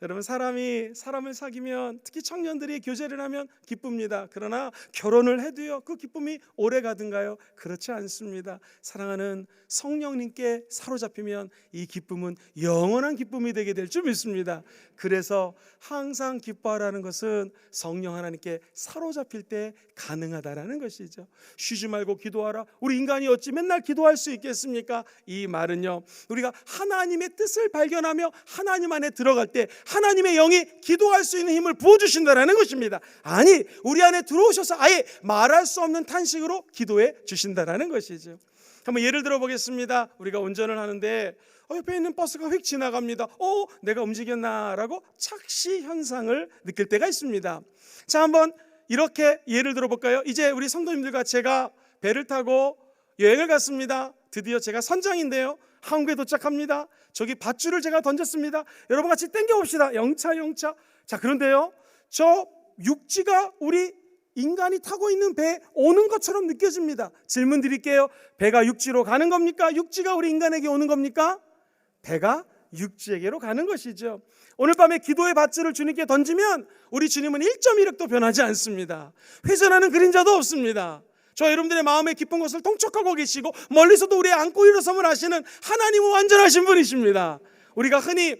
여러분, 사람이 사람을 사귀면, 특히 청년들이 교제를 하면 기쁩니다. 그러나 결혼을 해도요, 그 기쁨이 오래 가든가요? 그렇지 않습니다. 사랑하는 성령님께 사로잡히면 이 기쁨은 영원한 기쁨이 되게 될 줄 믿습니다. 그래서 항상 기뻐하라는 것은 성령 하나님께 사로잡힐 때 가능하다라는 것이죠. 쉬지 말고 기도하라. 우리 인간이 어찌 맨날 기도할 수 있겠습니까? 이 말은요, 우리가 하나님의 뜻을 발견하며 하나님 안에 들어갈 때 하나님의 영이 기도할 수 있는 힘을 부어주신다는 것입니다. 아니, 우리 안에 들어오셔서 아예 말할 수 없는 탄식으로 기도해 주신다는 것이죠. 한번 예를 들어 보겠습니다. 우리가 운전을 하는데 옆에 있는 버스가 휙 지나갑니다. 내가 움직였나라고 착시 현상을 느낄 때가 있습니다. 자, 한번 이렇게 예를 들어 볼까요? 이제 우리 성도님들과 제가 배를 타고 여행을 갔습니다. 드디어 제가 선장인데요, 한국에 도착합니다. 저기 밧줄을 제가 던졌습니다. 여러분 같이 당겨봅시다. 영차. 자, 그런데요, 저 육지가 우리 인간이 타고 있는 배에 오는 것처럼 느껴집니다. 질문 드릴게요. 배가 육지로 가는 겁니까? 육지가 우리 인간에게 오는 겁니까? 배가 육지에게로 가는 것이죠. 오늘 밤에 기도의 밧줄을 주님께 던지면 우리 주님은 1.1획도 변하지 않습니다. 회전하는 그림자도 없습니다. 저 여러분들의 마음의 깊은 것을 통촉하고 계시고 멀리서도 우리 안고 일어섬을 하시는 하나님은 완전하신 분이십니다. 우리가 흔히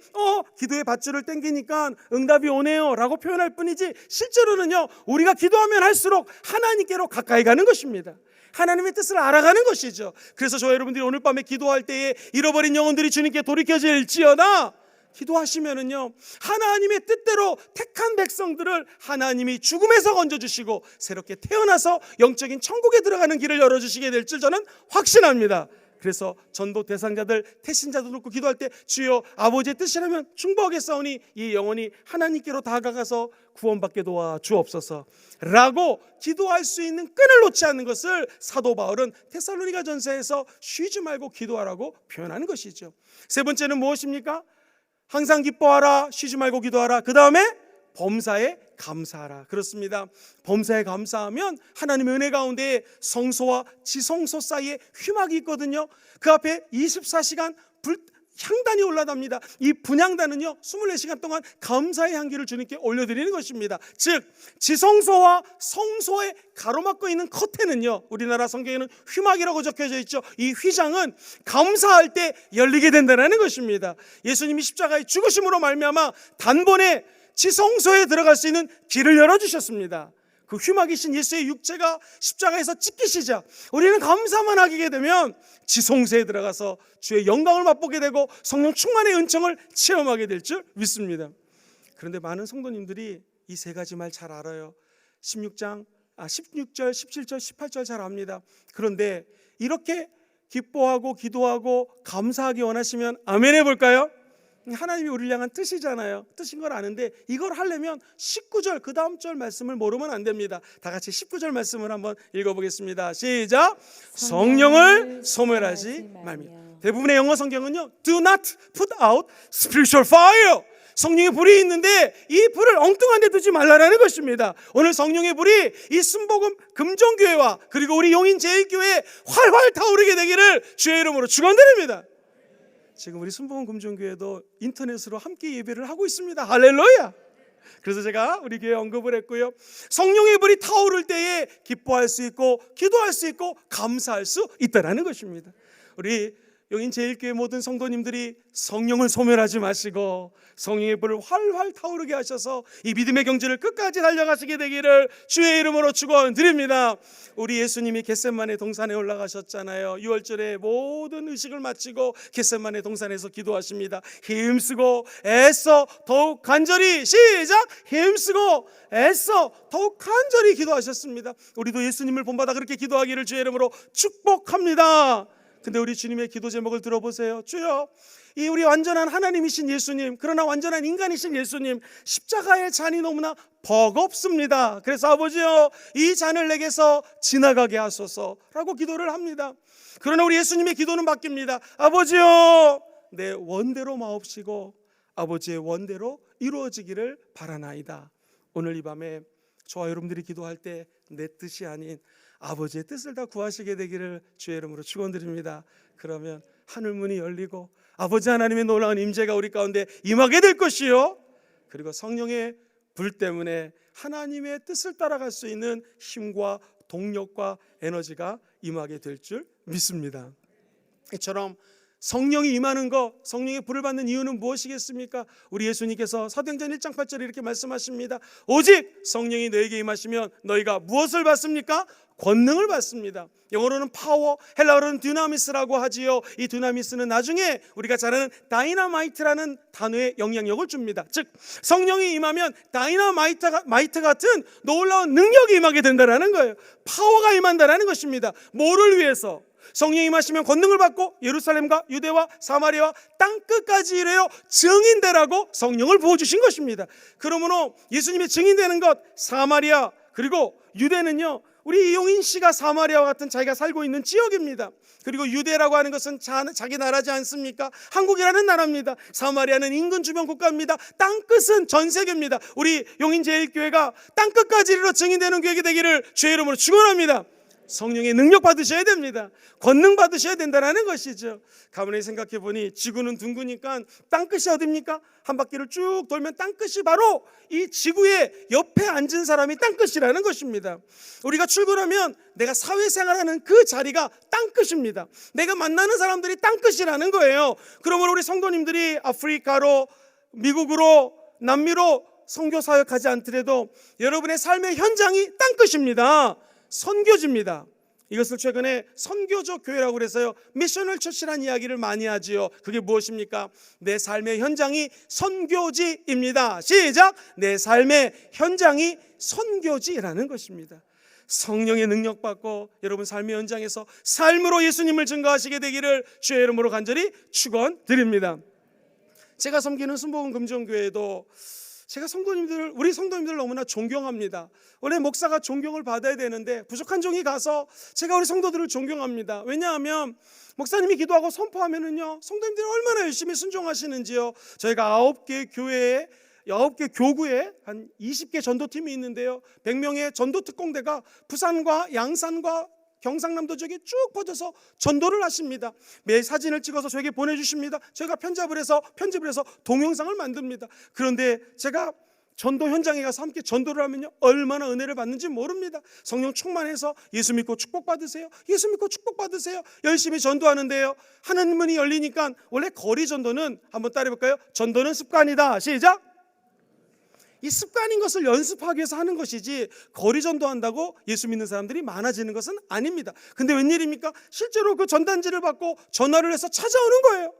기도의 밧줄을 당기니까 응답이 오네요 라고 표현할 뿐이지, 실제로는요, 우리가 기도하면 할수록 하나님께로 가까이 가는 것입니다. 하나님의 뜻을 알아가는 것이죠. 그래서 저 여러분들이 오늘 밤에 기도할 때에 잃어버린 영혼들이 주님께 돌이켜질지어다 기도하시면은요, 하나님의 뜻대로 택한 백성들을 하나님이 죽음에서 건져주시고 새롭게 태어나서 영적인 천국에 들어가는 길을 열어주시게 될 줄 저는 확신합니다. 그래서 전도 대상자들, 태신자들 놓고 기도할 때 주여 아버지의 뜻이라면 중보하겠사오니 이 영혼이 하나님께로 다가가서 구원받게 도와 주옵소서 라고 기도할 수 있는 끈을 놓지 않는 것을 사도 바울은 데살로니가전서에서 쉬지 말고 기도하라고 표현하는 것이죠. 세 번째는 무엇입니까? 항상 기뻐하라, 쉬지 말고 기도하라. 그 다음에 범사에 감사하라. 그렇습니다. 범사에 감사하면 하나님의 은혜 가운데 성소와 지성소 사이에 휘막이 있거든요. 그 앞에 24시간 향단이 올라답니다. 이 분향단은요 24시간 동안 감사의 향기를 주님께 올려드리는 것입니다. 즉 지성소와 성소에 가로막고 있는 커튼은요, 우리나라 성경에는 휘막이라고 적혀져 있죠. 이 휘장은 감사할 때 열리게 된다는 것입니다. 예수님이 십자가의 죽으심으로 말미암아 단번에 지성소에 들어갈 수 있는 길을 열어주셨습니다. 그 휘막이신 예수의 육체가 십자가에서 찢기시자 우리는 감사만 하게 되면 지성소에 들어가서 주의 영광을 맛보게 되고 성령 충만의 은총을 체험하게 될 줄 믿습니다. 그런데 많은 성도님들이 이 세 가지 말 잘 알아요. 16절, 17절, 18절 잘 압니다. 그런데 이렇게 기뻐하고 기도하고 감사하기 원하시면 아멘 해볼까요? 하나님이 우리를 향한 뜻이잖아요. 뜻인 걸 아는데 이걸 하려면 19절 그 다음 절 말씀을 모르면 안 됩니다. 다 같이 19절 말씀을 한번 읽어보겠습니다. 시작. 성령을 소멸하지 말며. 대부분의 영어 성경은요 Do not put out spiritual fire. 성령의 불이 있는데 이 불을 엉뚱한 데 두지 말라라는 것입니다. 오늘 성령의 불이 이 순복음 금종교회와 그리고 우리 용인 제1교회에 활활 타오르게 되기를 주의 이름으로 축원드립니다. 지금 우리 순복음 금종교회도 인터넷으로 함께 예배를 하고 있습니다. 할렐루야. 그래서 제가 우리 교회 언급을 했고요. 성령의 불이 타오를 때에 기뻐할 수 있고 기도할 수 있고 감사할 수 있다는 것입니다. 우리 용인 제1교회 모든 성도님들이 성령을 소멸하지 마시고 성령의 불을 활활 타오르게 하셔서 이 믿음의 경주를 끝까지 달려가시게 되기를 주의 이름으로 축원드립니다. 우리 예수님이 겟세마네 동산에 올라가셨잖아요. 6월절에 모든 의식을 마치고 겟세마네 동산에서 기도하십니다. 힘쓰고 애써 더욱 간절히 시작 힘쓰고 애써 더욱 간절히 기도하셨습니다. 우리도 예수님을 본받아 그렇게 기도하기를 주의 이름으로 축복합니다. 근데 우리 주님의 기도 제목을 들어보세요. 주여, 이 우리 완전한 하나님이신 예수님, 그러나 완전한 인간이신 예수님, 십자가의 잔이 너무나 버겁습니다. 그래서 아버지여, 이 잔을 내게서 지나가게 하소서라고 기도를 합니다. 그러나 우리 예수님의 기도는 바뀝니다. 아버지여, 내 원대로 마옵시고 아버지의 원대로 이루어지기를 바라나이다. 오늘 이 밤에 저와 여러분들이 기도할 때 내 뜻이 아닌 아버지의 뜻을 다 구하시게 되기를 주의 이름으로 축원드립니다. 그러면 하늘 문이 열리고 아버지 하나님의 놀라운 임재가 우리 가운데 임하게 될 것이요, 그리고 성령의 불 때문에 하나님의 뜻을 따라갈 수 있는 힘과 동력과 에너지가 임하게 될 줄 믿습니다. 이처럼 성령이 임하는 것, 성령의 불을 받는 이유는 무엇이겠습니까? 우리 예수님께서 사도행전 1장 8절에 이렇게 말씀하십니다. 오직 성령이 너에게 임하시면 너희가 무엇을 받습니까? 권능을 받습니다. 영어로는 파워, 헬라어로는 dynamis라고 하지요. 이 dynamis는 나중에 우리가 잘 아는 다이너마이트라는 단어에 영향력을 줍니다. 즉 성령이 임하면 다이너마이트 같은 놀라운 능력이 임하게 된다는 거예요. 파워가 임한다는 것입니다. 뭐를 위해서? 성령이 임하시면 권능을 받고 예루살렘과 유대와 사마리아와 땅끝까지 이르러 증인되라고 성령을 부어주신 것입니다. 그러므로 예수님의 증인되는 것, 사마리아 그리고 유대는요, 우리 용인시가 사마리아와 같은 자기가 살고 있는 지역입니다. 그리고 유대라고 하는 것은 자기 나라지 않습니까? 한국이라는 나라입니다. 사마리아는 인근 주변 국가입니다. 땅끝은 전 세계입니다. 우리 용인 제1교회가 땅끝까지 이르러 증인되는 교회가 되기를 주의 이름으로 축원합니다. 성령의 능력 받으셔야 됩니다. 권능 받으셔야 된다는 것이죠. 가만히 생각해 보니 지구는 둥그니까 땅끝이 어딥니까? 한 바퀴를 쭉 돌면 땅끝이 바로 이 지구의 옆에 앉은 사람이 땅끝이라는 것입니다. 우리가 출근하면 내가 사회생활하는 그 자리가 땅끝입니다. 내가 만나는 사람들이 땅끝이라는 거예요. 그러므로 우리 성도님들이 아프리카로, 미국으로, 남미로 선교 사역하지 않더라도 여러분의 삶의 현장이 땅끝입니다. 선교지입니다. 이것을 최근에 선교적 교회라고 그래서요, 미셔널 처치라는 이야기를 많이 하지요. 그게 무엇입니까? 내 삶의 현장이 선교지입니다. 시작! 내 삶의 현장이 선교지라는 것입니다. 성령의 능력 받고 여러분 삶의 현장에서 삶으로 예수님을 증거하시게 되기를 주의 이름으로 간절히 축원드립니다. 제가 섬기는 순복음 금종교회도 제가 우리 성도님들을 너무나 존경합니다. 원래 목사가 존경을 받아야 되는데 부족한 종이 가서 제가 우리 성도들을 존경합니다. 왜냐하면 목사님이 기도하고 선포하면은요, 성도님들이 얼마나 열심히 순종하시는지요. 저희가 9개 교회에 9개 교구에 한 20개 전도팀이 있는데요, 100명의 전도 특공대가 부산과 양산과 경상남도 지역에 쭉 퍼져서 전도를 하십니다. 매일 사진을 찍어서 저에게 보내주십니다. 제가 편집을 해서 동영상을 만듭니다. 그런데 제가 전도 현장에 가서 함께 전도를 하면요, 얼마나 은혜를 받는지 모릅니다. 성령 충만해서 예수 믿고 축복받으세요. 예수 믿고 축복받으세요. 열심히 전도하는데요, 하나님 문이 열리니까, 원래 거리 전도는 한번 따라해볼까요? 전도는 습관이다. 시작. 이 습관인 것을 연습하기 위해서 하는 것이지, 거리 전도한다고 예수 믿는 사람들이 많아지는 것은 아닙니다. 근데 웬일입니까? 실제로 그 전단지를 받고 전화를 해서 찾아오는 거예요.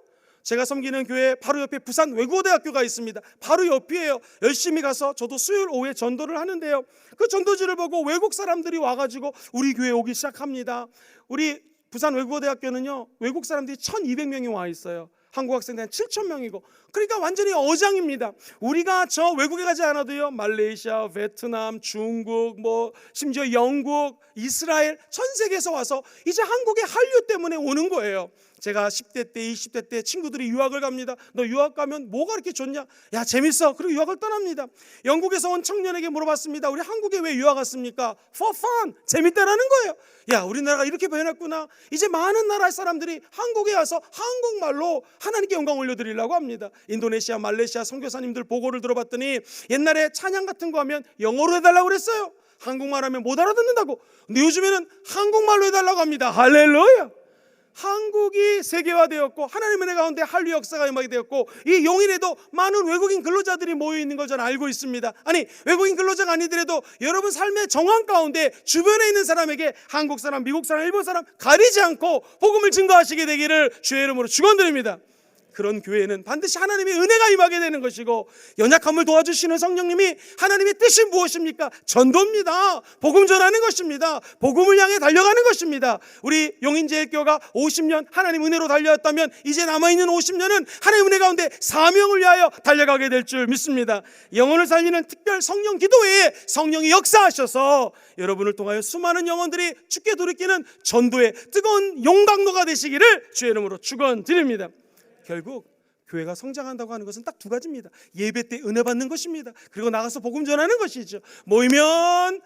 제가 섬기는 교회 바로 옆에 부산 외국어대학교가 있습니다. 바로 옆이에요. 열심히 가서 저도 수요일 오후에 전도를 하는데요, 그 전도지를 보고 외국 사람들이 와가지고 우리 교회에 오기 시작합니다. 우리 부산 외국어대학교는요, 외국 사람들이 1200명이 와 있어요. 한국 학생들 한 7000명이고, 그러니까 완전히 어장입니다. 우리가 저 외국에 가지 않아도요, 말레이시아, 베트남, 중국, 심지어 영국, 이스라엘, 전 세계에서 와서 이제 한국의 한류 때문에 오는 거예요. 제가 10대 때, 20대 때 친구들이 유학을 갑니다. 너 유학 가면 뭐가 그렇게 좋냐? 야, 재밌어. 그리고 유학을 떠납니다. 영국에서 온 청년에게 물어봤습니다. 우리 한국에 왜 유학 왔습니까? For fun. 재밌다라는 거예요. 야, 우리나라가 이렇게 변했구나. 이제 많은 나라의 사람들이 한국에 와서 한국말로 하나님께 영광 올려드리려고 합니다. 인도네시아, 말레이시아 선교사님들 보고를 들어봤더니 옛날에 찬양 같은 거 하면 영어로 해달라고 그랬어요. 한국말 하면 못 알아듣는다고. 근데 요즘에는 한국말로 해달라고 합니다. 할렐루야. 한국이 세계화되었고, 하나님의 은혜 가운데 한류 역사가 임하게 되었고, 이 용인에도 많은 외국인 근로자들이 모여 있는 걸 저는 알고 있습니다. 아니, 외국인 근로자가 아니더라도 여러분 삶의 정황 가운데 주변에 있는 사람에게 한국 사람, 미국 사람, 일본 사람 가리지 않고 복음을 증거하시게 되기를 주의 이름으로 축원드립니다. 그런 교회는 반드시 하나님의 은혜가 임하게 되는 것이고, 연약함을 도와주시는 성령님이, 하나님의 뜻이 무엇입니까? 전도입니다. 복음 전하는 것입니다. 복음을 향해 달려가는 것입니다. 우리 용인제일교가 50년 하나님 은혜로 달려왔다면, 이제 남아있는 50년은 하나님 은혜 가운데 사명을 위하여 달려가게 될 줄 믿습니다. 영혼을 살리는 특별 성령 기도회에 성령이 역사하셔서 여러분을 통하여 수많은 영혼들이 주께 돌이키는 전도의 뜨거운 용광로가 되시기를 주의 이름으로 축원드립니다. 결국 교회가 성장한다고 하는 것은 딱 두 가지입니다. 예배 때 은혜 받는 것입니다. 그리고 나가서 복음 전하는 것이죠. 모이면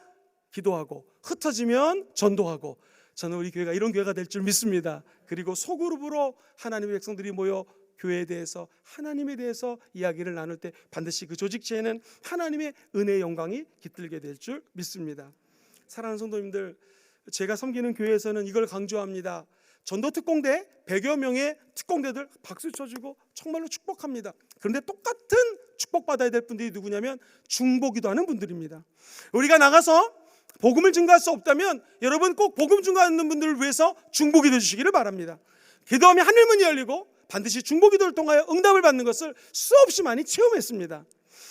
기도하고, 흩어지면 전도하고. 저는 우리 교회가 이런 교회가 될 줄 믿습니다. 그리고 소그룹으로 하나님의 백성들이 모여 교회에 대해서, 하나님에 대해서 이야기를 나눌 때 반드시 그 조직체에는 하나님의 은혜의 영광이 깃들게 될 줄 믿습니다. 사랑하는 성도님들, 제가 섬기는 교회에서는 이걸 강조합니다. 전도 특공대 100여 명의 특공대들 박수 쳐주고 정말로 축복합니다. 그런데 똑같은 축복받아야 될 분들이 누구냐면 중보기도 하는 분들입니다. 우리가 나가서 복음을 증거할 수 없다면 여러분 꼭 복음 증거하는 분들을 위해서 중보기도 주시기를 바랍니다. 기도하면 하늘문이 열리고 반드시 중보기도를 통하여 응답을 받는 것을 수없이 많이 체험했습니다.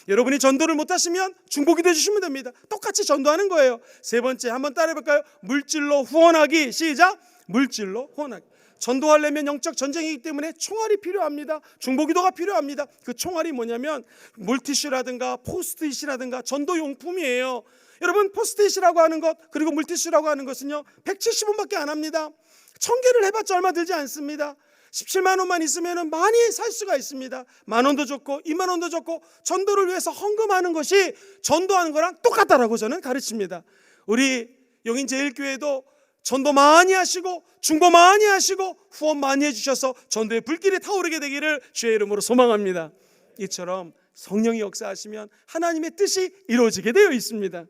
여러분이 전도를 못하시면 중보기도 해주시면 됩니다. 똑같이 전도하는 거예요. 세 번째, 한번 따라해볼까요? 물질로 후원하기. 시작. 물질로 후원하기. 전도하려면 영적 전쟁이기 때문에 총알이 필요합니다. 중보기도가 필요합니다. 그 총알이 뭐냐면 물티슈라든가 포스트잇이라든가 전도용품이에요. 여러분, 포스트잇이라고 하는 것, 그리고 물티슈라고 하는 것은요 170원밖에 안 합니다. 1000개를 해봤자 얼마 들지 않습니다. 17만 원만 있으면 많이 살 수가 있습니다. 10,000원도 좋고 20,000원도 좋고, 전도를 위해서 헌금하는 것이 전도하는 거랑 똑같다라고 저는 가르칩니다. 우리 용인제일교회도 전도 많이 하시고 중보 많이 하시고 후원 많이 해주셔서 전도의 불길이 타오르게 되기를 주의 이름으로 소망합니다. 이처럼 성령이 역사하시면 하나님의 뜻이 이루어지게 되어 있습니다.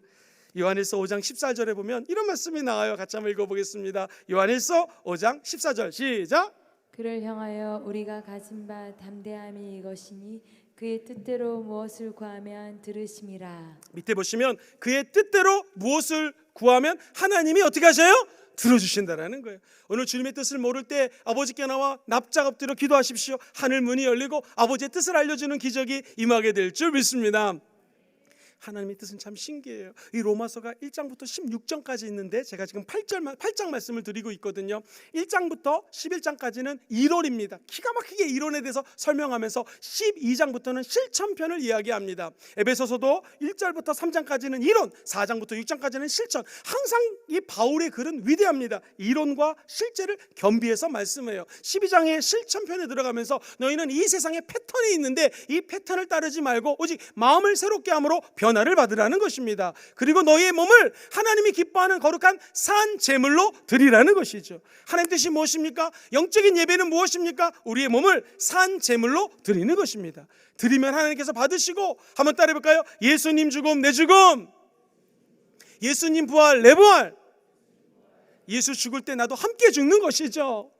요한일서 5장 14절에 보면 이런 말씀이 나와요. 같이 한번 읽어보겠습니다. 요한일서 5장 14절 시작. 그를 향하여 우리가 가진 바 담대함이 이것이니 그의 뜻대로 무엇을 구하면 들으심이라. 밑에 보시면 그의 뜻대로 무엇을 구하면 하나님이 어떻게 하셔요? 들어주신다라는 거예요. 오늘 주님의 뜻을 모를 때 아버지께 나와 납작 엎드려 기도하십시오. 하늘 문이 열리고 아버지의 뜻을 알려주는 기적이 임하게 될 줄 믿습니다. 하나님의 뜻은 참 신기해요. 이 로마서가 1장부터 16장까지 있는데 제가 지금 8장 말씀을 드리고 있거든요. 1장부터 11장까지는 이론입니다. 기가 막히게 이론에 대해서 설명하면서 12장부터는 실천편을 이야기합니다. 에베소서도 1절부터 3장까지는 이론, 4장부터 6장까지는 실천. 항상 이 바울의 글은 위대합니다. 이론과 실제를 겸비해서 말씀해요. 12장의 실천편에 들어가면서 너희는 이 세상에 패턴이 있는데 이 패턴을 따르지 말고 오직 마음을 새롭게 함으로 변 구원하를 받으라는 것입니다. 그리고 너희의 몸을 하나님이 기뻐하는 거룩한 산 제물로 드리라는 것이죠. 하나님 뜻이 무엇입니까? 영적인 예배는 무엇입니까? 우리의 몸을 산 제물로 드리는 것입니다. 드리면 하나님께서 받으시고, 한번 따라해 볼까요? 예수님 죽음 내 죽음, 예수님 부활 내 부활. 예수 죽을 때 나도 함께 죽는 것이죠.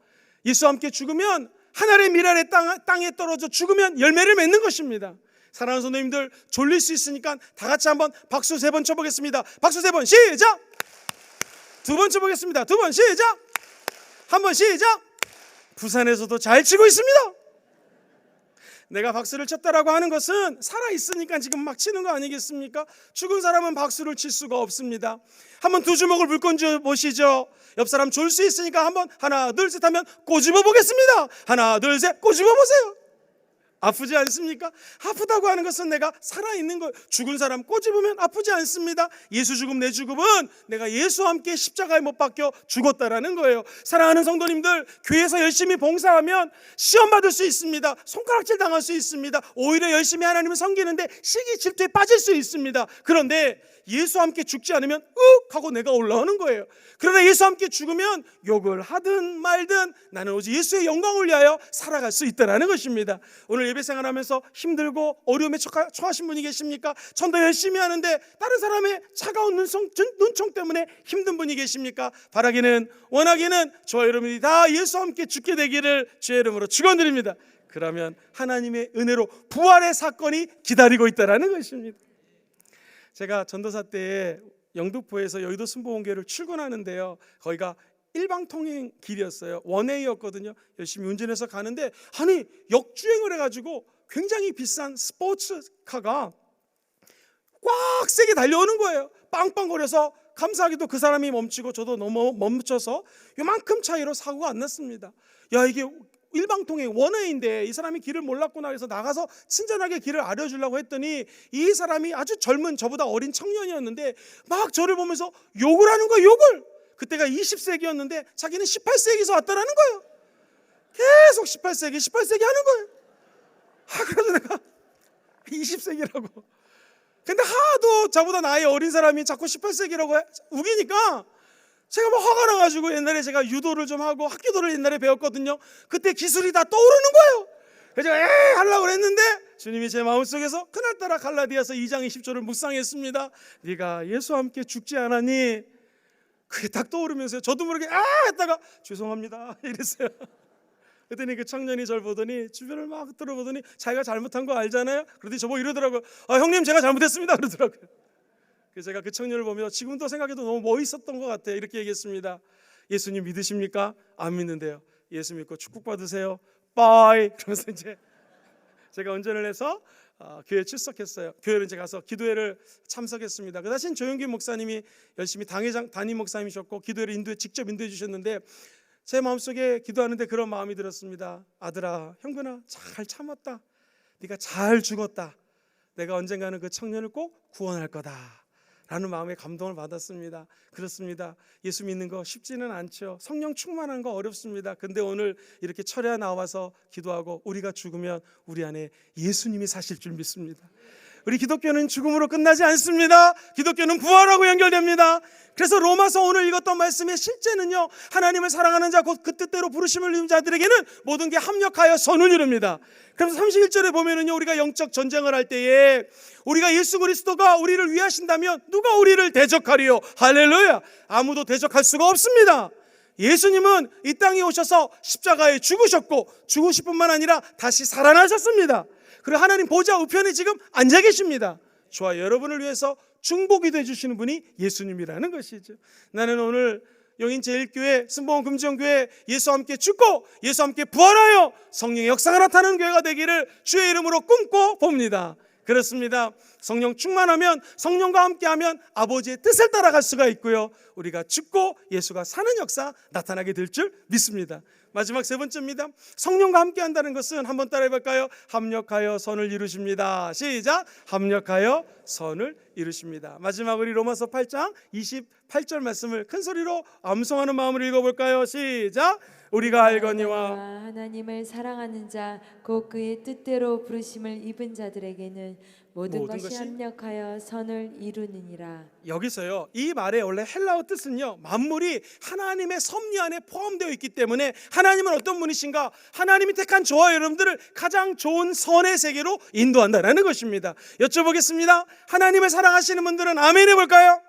예수와 함께 죽으면 하늘의 미랄의 땅에 떨어져 죽으면 열매를 맺는 것입니다. 사랑하는 성도님들, 졸릴 수 있으니까 다 같이 한번 박수 3번 쳐보겠습니다. 박수 3번 시작. 2번 쳐보겠습니다. 2번 시작. 1번 시작. 부산에서도 잘 치고 있습니다. 내가 박수를 쳤다라고 하는 것은 살아있으니까 지금 막 치는 거 아니겠습니까? 죽은 사람은 박수를 칠 수가 없습니다. 한번 두 주먹을 불끈 보시죠. 옆 사람 졸 수 있으니까 한번 하나 둘 셋 하면 꼬집어 보겠습니다. 하나 둘 셋 꼬집어 보세요. 아프지 않습니까? 아프다고 하는 것은 내가 살아있는 거예요. 죽은 사람 꼬집으면 아프지 않습니다. 예수 죽음 내 죽음은 내가 예수와 함께 십자가에 못 박혀 죽었다라는 거예요. 사랑하는 성도님들, 교회에서 열심히 봉사하면 시험 받을 수 있습니다. 손가락질 당할 수 있습니다. 오히려 열심히 하나님을 섬기는데 시기 질투에 빠질 수 있습니다. 그런데 예수와 함께 죽지 않으면 윽 하고 내가 올라오는 거예요. 그러나 예수와 함께 죽으면 욕을 하든 말든 나는 오직 예수의 영광을 위하여 살아갈 수 있다는 것입니다. 오늘 예배 생활하면서 힘들고 어려움에 처하신 분이 계십니까? 전도 열심히 하는데 다른 사람의 차가운 눈총 때문에 힘든 분이 계십니까? 바라기는 원하기는 저와 여러분이 다 예수와 함께 죽게 되기를 주의 이름으로 축원드립니다. 그러면 하나님의 은혜로 부활의 사건이 기다리고 있다는 것입니다. 제가 전도사 때에 영등포에서 여의도 순복음교회를 출근하는데요, 거기가 일방통행 길이었어요. 원웨이였거든요. 열심히 운전해서 가는데 아니 역주행을 해가지고 굉장히 비싼 스포츠카가 꽉 세게 달려오는 거예요. 빵빵거려서 감사하게도 그 사람이 멈추고 저도 너무 멈춰서 요만큼 차이로 사고가 안 났습니다. 야, 이게 일방통행 원웨이인데 이 사람이 길을 몰랐구나 해서 나가서 친절하게 길을 알려주려고 했더니 이 사람이 아주 젊은 저보다 어린 청년이었는데 막 저를 보면서 욕을 하는 거예요. 욕을. 그때가 20세기였는데 자기는 18세기에서 왔다라는 거예요. 계속 18세기 하는 거예요. 그래서 내가 20세기라고. 근데 하도 저보다 나이 어린 사람이 자꾸 18세기라고 우기니까 제가 막 화가 나가지고, 옛날에 제가 유도를 좀 하고 합기도를 옛날에 배웠거든요. 그때 기술이 다 떠오르는 거예요. 그래서 제가 하려고 그랬는데 주님이 제 마음속에서 그날따라 갈라디아서 2장 20절을 묵상했습니다. 네가 예수와 함께 죽지 않았니? 그게 딱 떠오르면서 저도 모르게 했다가 죄송합니다 이랬어요. 그랬더니 그 청년이 저를 보더니 주변을 막 들어보더니 자기가 잘못한 거 알잖아요. 그러더니 저보고 이러더라고요. 형님 제가 잘못했습니다 그러더라고요. 그래서 제가 그 청년을 보며 지금도 생각해도 너무 멋있었던 것 같아요. 이렇게 얘기했습니다. 예수님 믿으십니까? 안 믿는데요. 예수 믿고 축복 받으세요. 빠이. 그러면서 이제 제가 운전을 해서 교회에 출석했어요. 교회를 이제 가서 기도회를 참석했습니다. 그 대신 조용기 목사님이 열심히 담임 목사님이셨고 기도회를 직접 인도해 주셨는데 제 마음속에 기도하는데 그런 마음이 들었습니다. 아들아, 형근아, 잘 참았다. 네가 잘 죽었다. 내가 언젠가는 그 청년을 꼭 구원할 거다 라는 마음의 감동을 받았습니다. 그렇습니다. 예수 믿는 거 쉽지는 않죠. 성령 충만한 거 어렵습니다. 근데 오늘 이렇게 철야 나와서 기도하고 우리가 죽으면 우리 안에 예수님이 사실 줄 믿습니다. 우리 기독교는 죽음으로 끝나지 않습니다. 기독교는 부활하고 연결됩니다. 그래서 로마서 오늘 읽었던 말씀의 실제는요, 하나님을 사랑하는 자 곧 그 뜻대로 부르심을 입은 자들에게는 모든 게 합력하여 선을 이룹니다. 그래서 31절에 보면은요, 우리가 영적 전쟁을 할 때에 우리가 예수 그리스도가 우리를 위하신다면 누가 우리를 대적하리요? 할렐루야. 아무도 대적할 수가 없습니다. 예수님은 이 땅에 오셔서 십자가에 죽으셨고 죽으실 뿐만 아니라 다시 살아나셨습니다. 그리고 하나님 보좌 우편에 지금 앉아 계십니다. 저와 여러분을 위해서 중보기 되주시는 분이 예수님이라는 것이죠. 나는 오늘 용인 제1교회 순복음 금지교회 예수와 함께 죽고 예수와 함께 부활하여 성령의 역사가 나타나는 교회가 되기를 주의 이름으로 꿈꿔 봅니다. 그렇습니다. 성령 충만하면, 성령과 함께하면 아버지의 뜻을 따라갈 수가 있고요, 우리가 죽고 예수가 사는 역사 나타나게 될 줄 믿습니다. 마지막 세 번째입니다. 성령과 함께한다는 것은 한번 따라해 볼까요? 합력하여 선을 이루십니다. 시작. 합력하여 선을 이루십니다. 마지막 우리 로마서 8장 28절 말씀을 큰 소리로 암송하는 마음으로 읽어볼까요? 시작. 우리가 알거니와 하나님을 사랑하는 자 곧 그의 뜻대로 부르심을 입은 자들에게는 모든 모든 것이 것이 합력하여 선을 이루느니라. 여기서요, 이 말의 원래 헬라어 뜻은요, 만물이 하나님의 섭리 안에 포함되어 있기 때문에 하나님은 어떤 분이신가? 하나님이 택한 저와 여러분들을 가장 좋은 선의 세계로 인도한다라는 것입니다. 여쭤보겠습니다. 하나님을 사랑하시는 분들은 아멘 해볼까요?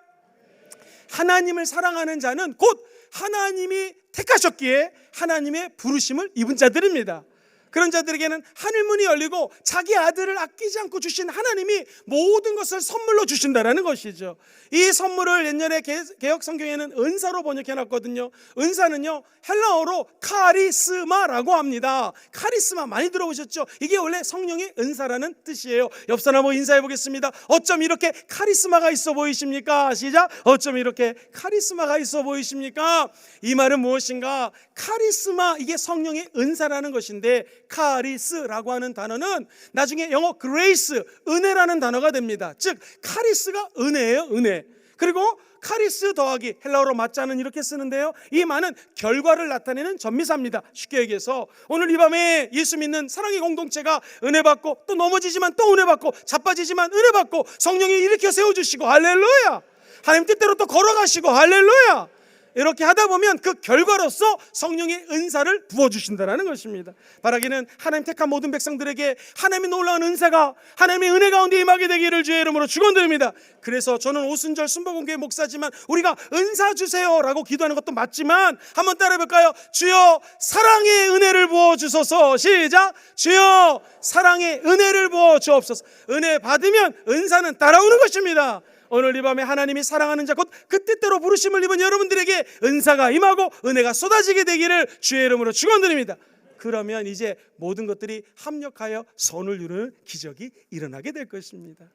하나님을 사랑하는 자는 곧 하나님이 택하셨기에 하나님의 부르심을 입은 자들입니다. 그런 자들에게는 하늘문이 열리고 자기 아들을 아끼지 않고 주신 하나님이 모든 것을 선물로 주신다라는 것이죠. 이 선물을 옛날에 개역 성경에는 은사로 번역해놨거든요. 은사는요, 헬라어로 카리스마라고 합니다. 카리스마 많이 들어보셨죠? 이게 원래 성령의 은사라는 뜻이에요. 옆 사람 인사해 보겠습니다. 어쩜 이렇게 카리스마가 있어 보이십니까? 시작. 어쩜 이렇게 카리스마가 있어 보이십니까? 이 말은 무엇인가? 카리스마, 이게 성령의 은사라는 것인데, 카리스라고 하는 단어는 나중에 영어 그레이스, 은혜라는 단어가 됩니다. 즉 카리스가 은혜예요, 은혜. 그리고 카리스 더하기 헬라어로 맞자는 이렇게 쓰는데요, 이 말은 결과를 나타내는 전미사입니다. 쉽게 얘기해서 오늘 이 밤에 예수 믿는 사랑의 공동체가 은혜 받고 또 넘어지지만 또 은혜 받고 자빠지지만 은혜 받고 성령이 일으켜 세워주시고 할렐루야, 하나님 뜻대로 또 걸어가시고 할렐루야, 이렇게 하다 보면 그 결과로서 성령의 은사를 부어주신다는 것입니다. 바라기는 하나님 택한 모든 백성들에게 하나님의 놀라운 은사가, 하나님의 은혜 가운데 임하게 되기를 주의 이름으로 축원드립니다. 그래서 저는 오순절 순복음교회 목사지만 우리가 은사 주세요 라고 기도하는 것도 맞지만 한번 따라해볼까요? 주여 사랑의 은혜를 부어주소서. 시작. 주여 사랑의 은혜를 부어주옵소서. 은혜 받으면 은사는 따라오는 것입니다. 오늘 이 밤에 하나님이 사랑하는 자 곧 그 뜻대로 부르심을 입은 여러분들에게 은사가 임하고 은혜가 쏟아지게 되기를 주의 이름으로 축원드립니다. 그러면 이제 모든 것들이 합력하여 선을 이루는 기적이 일어나게 될 것입니다.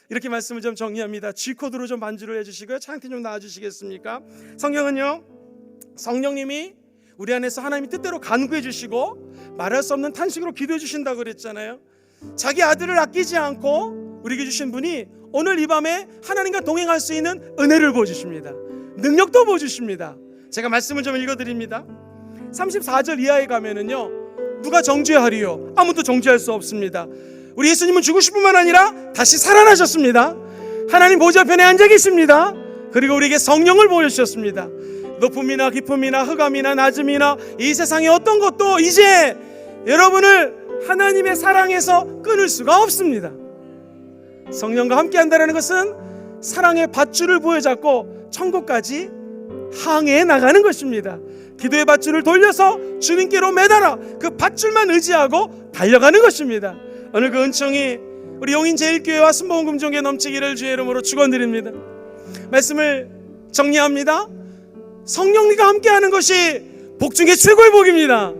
이렇게 말씀을 좀 정리합니다. G코드로 좀 반주를 해주시고요, 창티 좀 나와주시겠습니까? 성경은요, 성령님이 우리 안에서 하나님의 뜻대로 간구해 주시고 말할 수 없는 탄식으로 기도해 주신다고 그랬잖아요. 자기 아들을 아끼지 않고 우리에게 주신 분이 오늘 이 밤에 하나님과 동행할 수 있는 은혜를 부어주십니다. 능력도 부어주십니다. 제가 말씀을 좀 읽어드립니다. 34절 이하에 가면은요, 누가 정죄하리요? 아무도 정죄할 수 없습니다. 우리 예수님은 죽으실 뿐만 아니라 다시 살아나셨습니다. 하나님 보좌편에 앉아 계십니다. 그리고 우리에게 성령을 보여주셨습니다. 높음이나 깊음이나 흑암이나 낮음이나 이 세상의 어떤 것도 이제 여러분을 하나님의 사랑에서 끊을 수가 없습니다. 성령과 함께 한다는 것은 사랑의 밧줄을 부여잡고 천국까지 항해해 나가는 것입니다. 기도의 밧줄을 돌려서 주님께로 매달아 그 밧줄만 의지하고 달려가는 것입니다. 오늘 그 은총이 우리 용인제일교회와 순복음금종에 넘치기를 주의 이름으로 축원드립니다. 말씀을 정리합니다. 성령님과 함께하는 것이 복 중에 최고의 복입니다.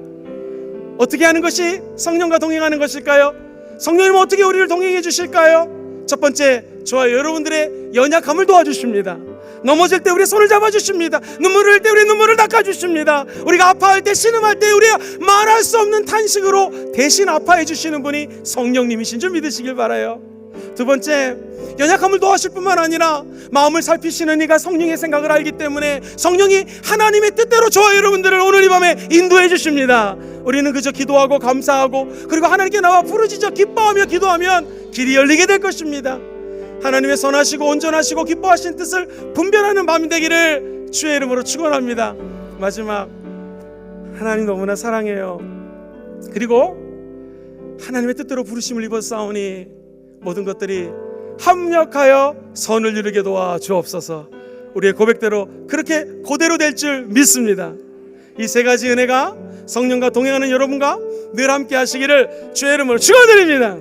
어떻게 하는 것이 성령과 동행하는 것일까요? 성령님은 어떻게 우리를 동행해 주실까요? 첫 번째, 저와 여러분들의 연약함을 도와주십니다. 넘어질 때 우리의 손을 잡아주십니다. 눈물을 흘릴 때 우리의 눈물을 닦아주십니다. 우리가 아파할 때, 신음할 때 우리가 말할 수 없는 탄식으로 대신 아파해 주시는 분이 성령님이신 줄 믿으시길 바라요. 두 번째, 연약함을 도와줄 뿐만 아니라 마음을 살피시는 이가 성령의 생각을 알기 때문에 성령이 하나님의 뜻대로 저와 여러분들을 오늘 이 밤에 인도해 주십니다. 우리는 그저 기도하고 감사하고 그리고 하나님께 나와 부르짖어 기뻐하며 기도하면 길이 열리게 될 것입니다. 하나님의 선하시고 온전하시고 기뻐하신 뜻을 분별하는 밤이 되기를 주의 이름으로 축원합니다. 마지막, 하나님 너무나 사랑해요. 그리고 하나님의 뜻대로 부르심을 입었사오니 모든 것들이 합력하여 선을 이루게 도와 주옵소서. 우리의 고백대로 그렇게 그대로 될 줄 믿습니다. 이 세 가지 은혜가 성령과 동행하는 여러분과 늘 함께 하시기를 주의 이름으로 축원드립니다.